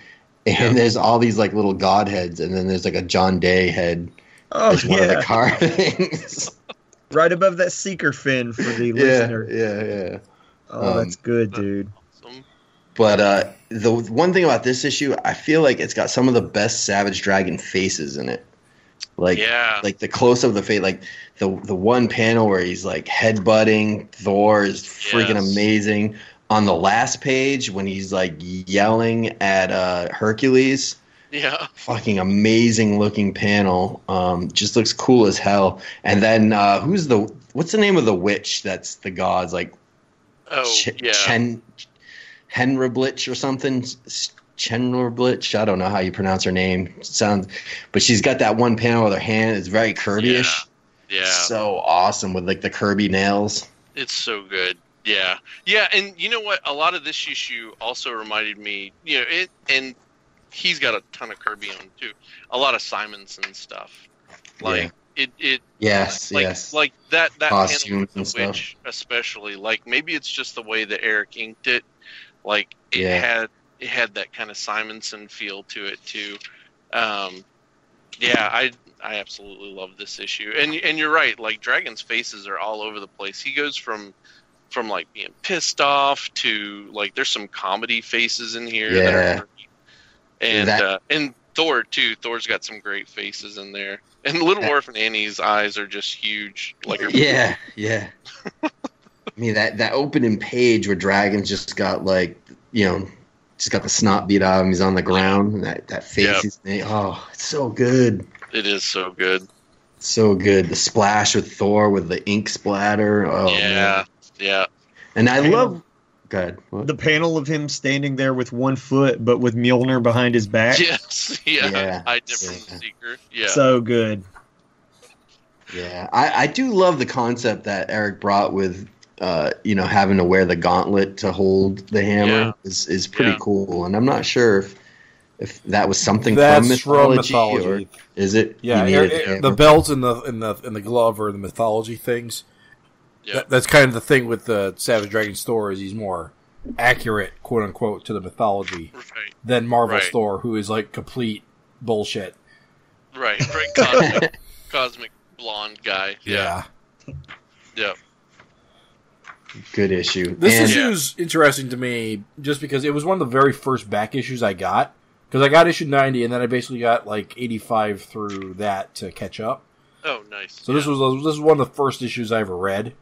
and there's all these like little god heads, and then there's like a John Day head. Oh, as one of the carvings. Right above that seeker fin for the listener. Yeah. Oh, that's good, dude. Awesome. But the one thing about this issue, I feel like it's got some of the best Savage Dragon faces in it. Like the close of the face, like the one panel where he's like headbutting Thor is freaking amazing. On the last page when he's like yelling at Hercules. Yeah. Fucking amazing looking panel. Just looks cool as hell. And then what's the name of the witch that's the gods like Henriblich or something? Chenriblich. I don't know how you pronounce her name. But she's got that one panel with her hand. It's very Kirby-ish. Yeah. So awesome with like the Kirby nails. It's so good. Yeah. Yeah, and you know what? A lot of this issue also reminded me, and he's got a ton of Kirby on too. A lot of Simonson stuff. Like yes. Like that costumes panel with the witch, especially. Like maybe it's just the way that Eric inked it. Like it had that kind of Simonson feel to it too. I absolutely love this issue. And you're right. Like Dragon's faces are all over the place. He goes from like being pissed off to like there's some comedy faces in here. And Thor too. Thor's got some great faces in there. And Little Orphan Annie's eyes are just huge. Like yeah. I mean that opening page where Dragon's just got like just got the snot beat out of him. He's on the ground. And that face he's made. Oh, it's so good. It is so good. So good. The splash with Thor with the ink splatter. Oh man. Yeah. And I love. Go ahead. What? The panel of him standing there with one foot, but with Mjolnir behind his back. Yes. Yeah. I different seeker. Yeah. So good. Yeah, I do love the concept that Eric brought with, having to wear the gauntlet to hold the hammer is pretty cool, and I'm not sure if that was something from mythology, or is it? Yeah, the belt and the glove are the mythology things. Yeah. That's kind of the thing with the Savage Dragon's Thor is he's more accurate, quote unquote, to the mythology than Marvel's Thor, who is like complete bullshit. Right. Cosmic blonde guy. Yeah. Good issue. This issue is interesting to me just because it was one of the very first back issues I got. Because I got issue 90 and then I basically got like 85 through that to catch up. Oh, nice. So this was one of the first issues I ever read.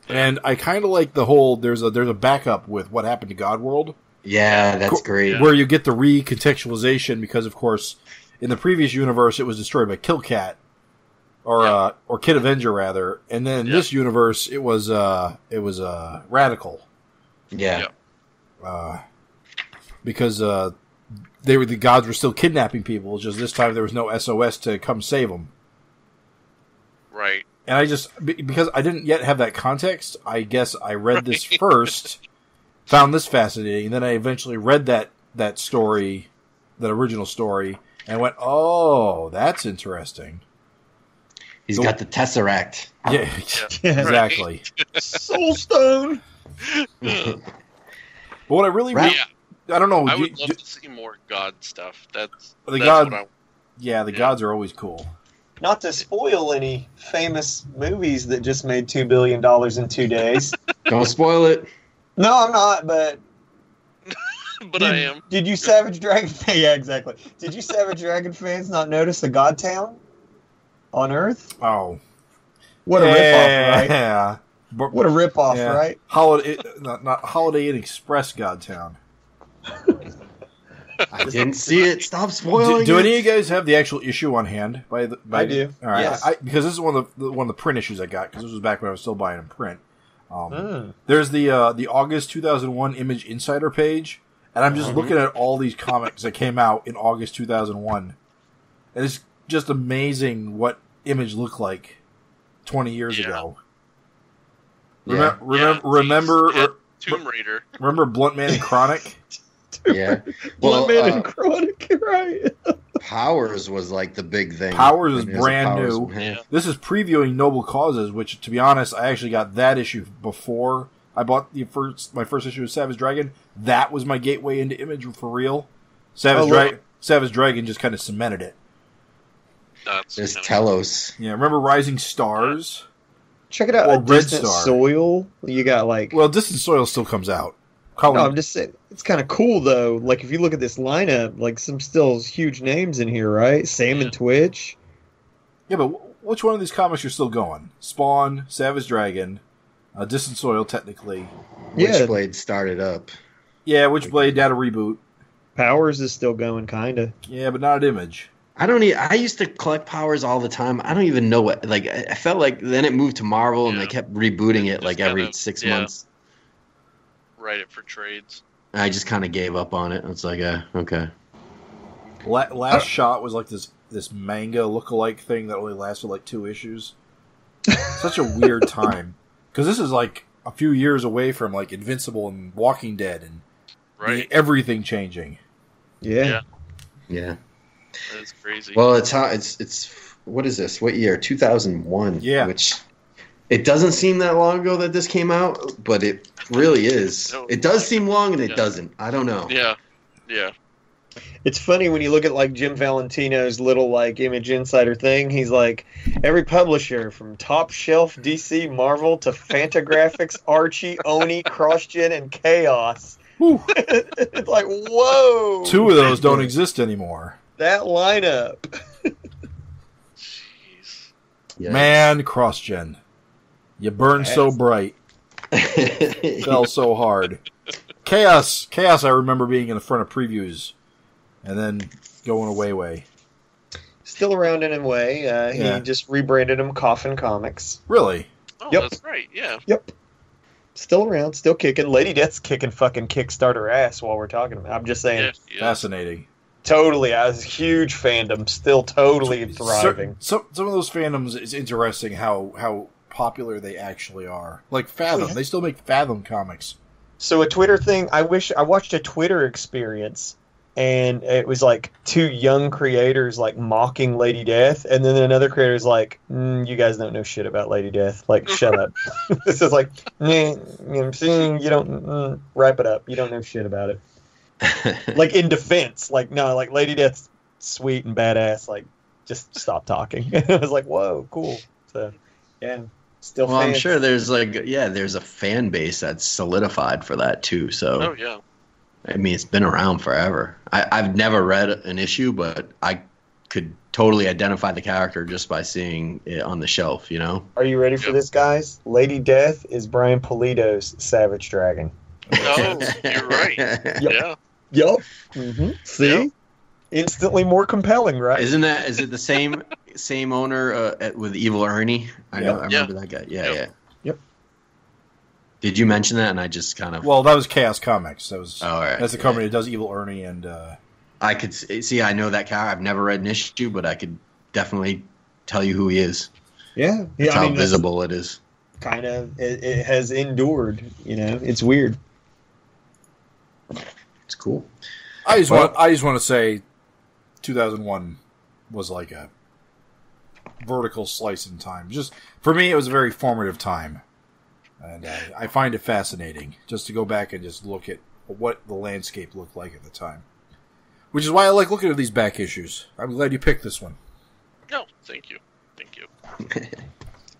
And I kind of like the whole, there's a backup with what happened to Godworld. Yeah, that's great. Where you get the recontextualization because, of course, in the previous universe it was destroyed by Killcat. Or Kid Avenger rather, and then in this universe it was Radical. Yeah. Because the gods were still kidnapping people. Just this time there was no SOS to come save them. Right. And I just because I didn't yet have that context, I guess I read this first, found this fascinating, and then I eventually read that story, that original story, and went, "Oh, that's interesting." He's got the Tesseract. Yeah, exactly. Soul Stone. But what I really, I don't know. I would love to see more God stuff. That's gods. What the gods are always cool. Not to spoil any famous movies that just made $2 billion in 2 days. Don't spoil it. No, I'm not, but... I am. Did you Savage Dragon... Yeah, exactly. Did you Savage Dragon fans not notice the God Town on Earth? Oh. What a ripoff, right? Yeah. What a ripoff, right? Holiday Inn Express Godtown. I didn't see it. Stop spoiling. Do any of you guys have the actual issue on hand? I do. All right, yes. Because this is one of the print issues I got. Because this was back when I was still buying in print. There's the August 2001 Image Insider page, and I'm just looking at all these comics that came out in August 2001, and it's just amazing what Image looked like 20 years ago. Remember Tomb Raider. Remember Blunt Man and Chronic? Yeah. Blood Man and Chronic, right? Powers was like the big thing. Powers is When it was a brand Powers new. from him. This is previewing Noble Causes, which, to be honest, I actually got that issue before I bought my first issue of Savage Dragon. That was my gateway into Image for real. Savage Dragon just kind of cemented it. There's Telos. Yeah, remember Rising Stars? Check it out. Or A Red Distant Star. Soil. You got like. Well, Distant Soil still comes out. No, I'm just saying it's kind of cool though. Like if you look at this lineup, like some still huge names in here, right? Sam and Twitch. Yeah, but which one of these comics are still going? Spawn, Savage Dragon, Distant Soil, technically. Yeah. Witchblade started up. Yeah, Witchblade had a reboot. Powers is still going, kind of. Yeah, but not at Image. I used to collect Powers all the time. I don't even know what. Like I felt like then it moved to Marvel and they kept rebooting it like every 6 months. Write it for trades. I just kind of gave up on it. It's like, okay. Last Shot was like this manga lookalike thing that only lasted like 2 issues. Such a weird time. Because this is like a few years away from like Invincible and Walking Dead and everything changing. Yeah. Yeah. That's crazy. Well, it's what is this? What year? 2001. Yeah. Which it doesn't seem that long ago that this came out, but it really is. No, it does seem long and it doesn't. I don't know. Yeah. It's funny when you look at like Jim Valentino's little like Image Insider thing. He's like every publisher from Top Shelf, DC, Marvel to Fantagraphics, Archie, Oni, CrossGen, and Chaos. It's like whoa. 2 of those don't exist anymore. That lineup. Jeez. Yeah. Man, CrossGen. You burned so bright. Fell so hard. Chaos, I remember being in the front of previews and then going away. Still around in a way. He just rebranded him Coffin Comics. Really? Oh, Yep. that's right. Yeah. Yep. Still around, still kicking. Lady Death's kicking fucking Kickstarter ass while we're talking about it. I'm just saying. Yeah. Fascinating. Totally. I was a huge fandom. Still totally thriving. Some of those fandoms is interesting how popular they actually are. Like Fathom. They still make Fathom comics. So a Twitter thing, I watched a Twitter experience, and it was like 2 young creators like mocking Lady Death, and then another creator's like, you guys don't know shit about Lady Death. Like, shut up. This is like, you don't, wrap it up. You don't know shit about it. Like in defense, like, no, like Lady Death's sweet and badass. Like, just stop talking. I was like, whoa, cool. So, yeah. Still Well, I'm fans. sure there's there's a fan base that's solidified for that too. So, Oh yeah. I mean, it's been around forever. I've never read an issue, but I could totally identify the character just by seeing it on the shelf, you know? Are you ready for this, guys? Lady Death is Brian Pulido's Savage Dragon. Oh, you're right. Yeah. Yup. Mm-hmm. See? Yep. Instantly more compelling, right? Is it the same owner with Evil Ernie? I remember that guy. Yeah. Yep. Did you mention that? And I just kind of... Well, that was Chaos Comics. That's the company that does Evil Ernie and... I could see, I know that character. I've never read an issue, but I could definitely tell you who he is. Yeah. That's how visible it is. Kind of, it has endured, it's weird. It's cool. I just want to say 2001 was like a vertical slice in time. Just for me, it was a very formative time. And I find it fascinating just to go back and just look at what the landscape looked like at the time. Which is why I like looking at these back issues. I'm glad you picked this one. No, thank you.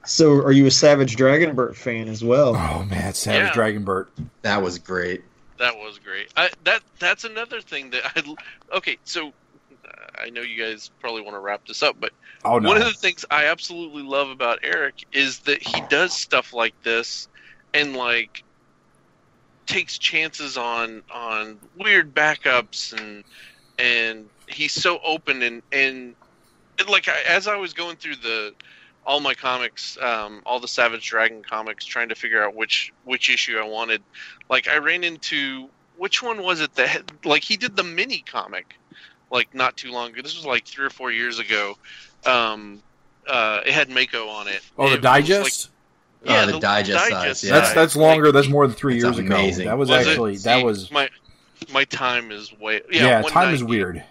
So, are you a Savage Dragonbert fan as well? Oh man, Savage Dragonbert. That was great. That was great. That's another thing that okay, so I know you guys probably want to wrap this up, but one of the things I absolutely love about Eric is that he does stuff like this and like takes chances on weird backups and he's so open and like as I was going through all my comics, all the Savage Dragon comics, trying to figure out which issue I wanted. Like I ran into which one was it that like he did the mini comic, like not too long ago. This was like 3 or 4 years ago. It had Mako on it. Oh, the digest. Yeah, the digest size. Yeah. That's longer. That's more than 3 That's years amazing. ago. That was Was it? actually See, that was my time is way. yeah. one Time night- is weird.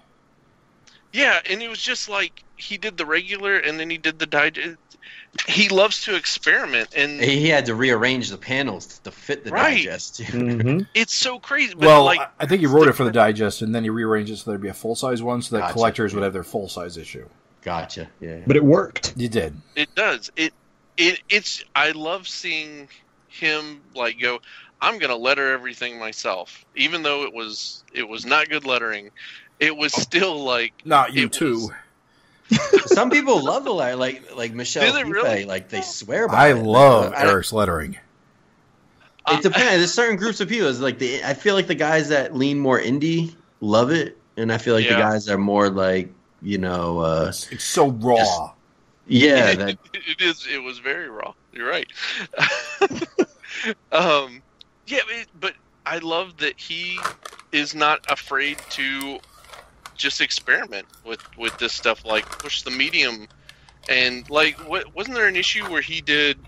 Yeah, and it was just like he did the regular, and then he did the digest. He loves to experiment, and He had to rearrange the panels to fit the Right. digest. Too. Mm-hmm. it's so crazy. But Well, like, I think he wrote it for the digest, and then he rearranged it so there'd be a full size one, so that Gotcha. collectors would have their full size issue. Gotcha. Yeah. But it worked. You did. it does. It's. I love seeing him like go. I'm gonna letter everything myself, even though it was not good lettering. It was still like Not you It too. Some people love the letter, like Michelle. Do they Fife, really? Like they swear by I it. love I- Eric's lettering. It depends. There's certain groups of people. It's like I feel like the guys that lean more indie love it, and I feel like the Yeah. guys that are more like It's so raw. yeah. it is. It was very raw. You're right. Yeah, but I love that he is not afraid to just experiment with this stuff, like push the medium, and like wasn't there an issue where he did,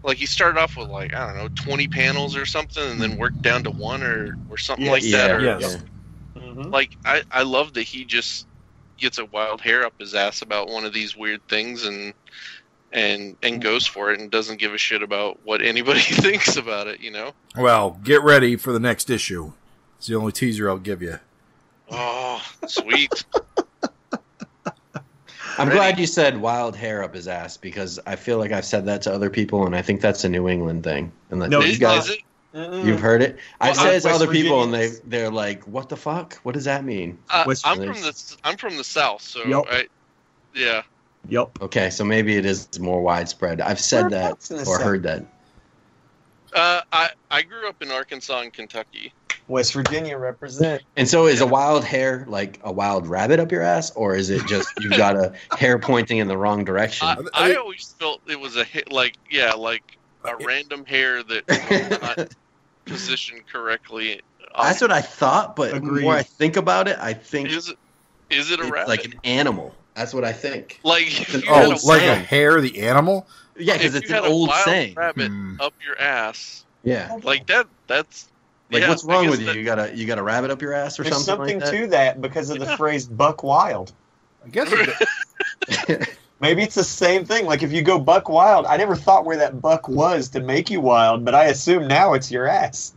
like he started off with like I don't know 20 panels or something, and then worked down to one or something like that. Or, Yes. Mm-hmm. Like I love that he just gets a wild hair up his ass about one of these weird things and goes for it and doesn't give a shit about what anybody thinks about it, you know? Well, get ready for the next issue. It's the only teaser I'll give you. Oh, sweet. I'm Ready? glad you said wild hair up his ass because I feel like I've said that to other people, and I think that's a New England thing. And that No, you Is, guys, is it? you've heard it. I've Well, said it to West other people, and Virginians. they're like, "What the fuck? What does that mean?" West I'm from the South, so Yep. yeah. Yep. Okay, so maybe it is more widespread. I've said Whereabouts in that the or South? heard that. I grew up in Arkansas and Kentucky. West Virginia represent. And so, is a wild hair like a wild rabbit up your ass, or is it just you've got a hair pointing in the wrong direction? I always felt it was a random hair that was not positioned correctly. That's what I thought, but the Agreed. more I think about it, I think Is it a it's rabbit? like an animal. That's what I think. Like if you Oh, had like a saying. hare, the animal? Yeah, because if it's you an had a old wild saying. rabbit Hmm. up your ass, Yeah. like that's Like, yeah, what's I wrong guess with you? that- You got a rabbit up your ass or There's something, something like that? to that because of the Yeah. phrase "buck wild." I guess it, Maybe it's the same thing. Like if you go buck wild, I never thought where that buck was to make you wild, but I assume now it's your ass.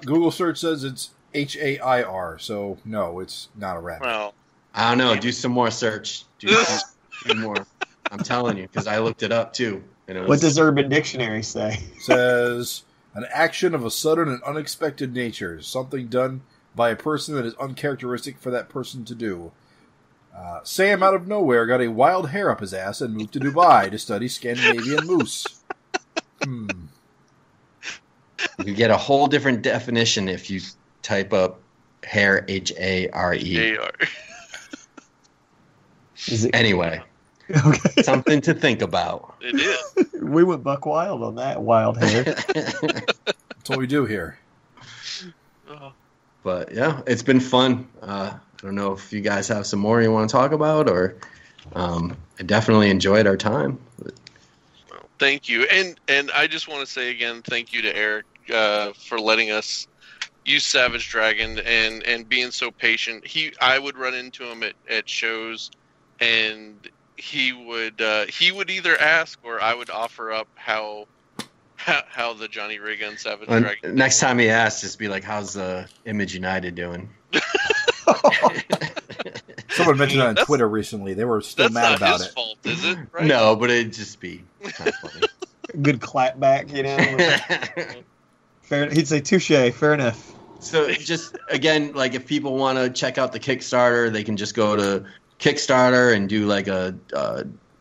Google search says it's HAIR, so no, it's not a rabbit. Well, I don't know. Do some more search. Do more. I'm telling you, because I looked it up too. And it was, What does Urban Dictionary say? Says an action of a sudden and unexpected nature, something done by a person that is uncharacteristic for that person to do. Sam, out of nowhere, got a wild hair up his ass and moved to Dubai to study Scandinavian moose. You could get a whole different definition if you type up hair, HARE. AR. Is it Anyway, okay? something to think about. It is. We went buck wild on that wild hair. That's what we do here. Oh, But yeah, it's been fun. I don't know if you guys have some more you want to talk about, or I definitely enjoyed our time. well, thank you, and I just want to say again, thank you to Eric for letting us use Savage Dragon and being so patient. I would run into him at shows, and he would either ask or I would offer up how the Johnny Ray Gun Savage Dragon. Next time he asks, just be like, "How's Image United doing?" Someone mentioned it on That's- Twitter recently. They were still That's mad not about his it. fault, is it? Right? No, but it'd just be kind of funny. Good clapback, you know. Fair. He'd say touche. Fair enough. So just again, like if people want to check out the Kickstarter, they can just go to Kickstarter and do like a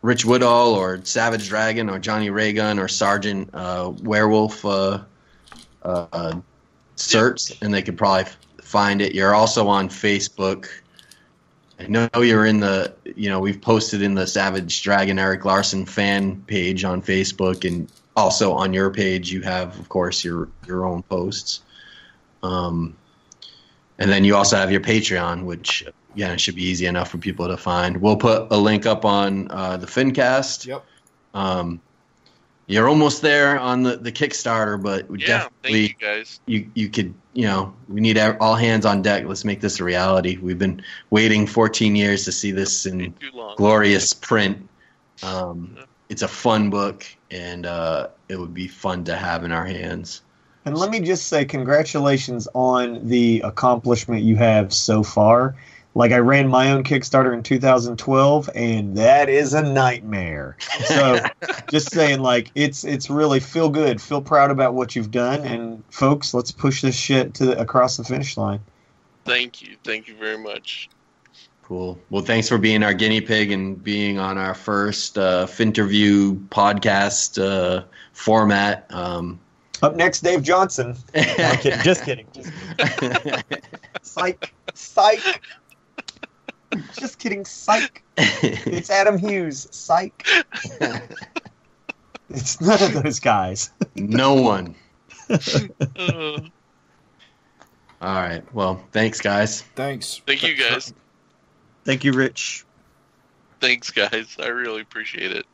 Rich Woodall or Savage Dragon or Johnny Ray Gun or Sergeant Werewolf search, and they could probably find it. You're also on Facebook. I know you're in the, we've posted in the Savage Dragon Eric Larson fan page on Facebook, and also on your page you have, of course, your own posts. And then you also have your Patreon, which, again, it should be easy enough for people to find. We'll put a link up on the Fincast. Yep. You're almost there on the Kickstarter, but we definitely thank you guys. You could, we need all hands on deck. Let's make this a reality. We've been waiting 14 years to see this in glorious print. It's a fun book, and it would be fun to have in our hands. And let me just say congratulations on the accomplishment you have so far. Like, I ran my own Kickstarter in 2012, and that is a nightmare. So just saying, like, it's really feel good, feel proud about what you've done, and folks, let's push this shit across the finish line. Thank you very much. Cool. Well, thanks for being our guinea pig and being on our first Finterview podcast format. Up next, Dave Johnson. No, I'm kidding. Just kidding. Psych. Just kidding. Psych. It's Adam Hughes. Psych. It's none of those guys. No one. All right. Well, thanks, guys. Thanks. Thank you, guys. Thank you, Rich. Thanks, guys. I really appreciate it.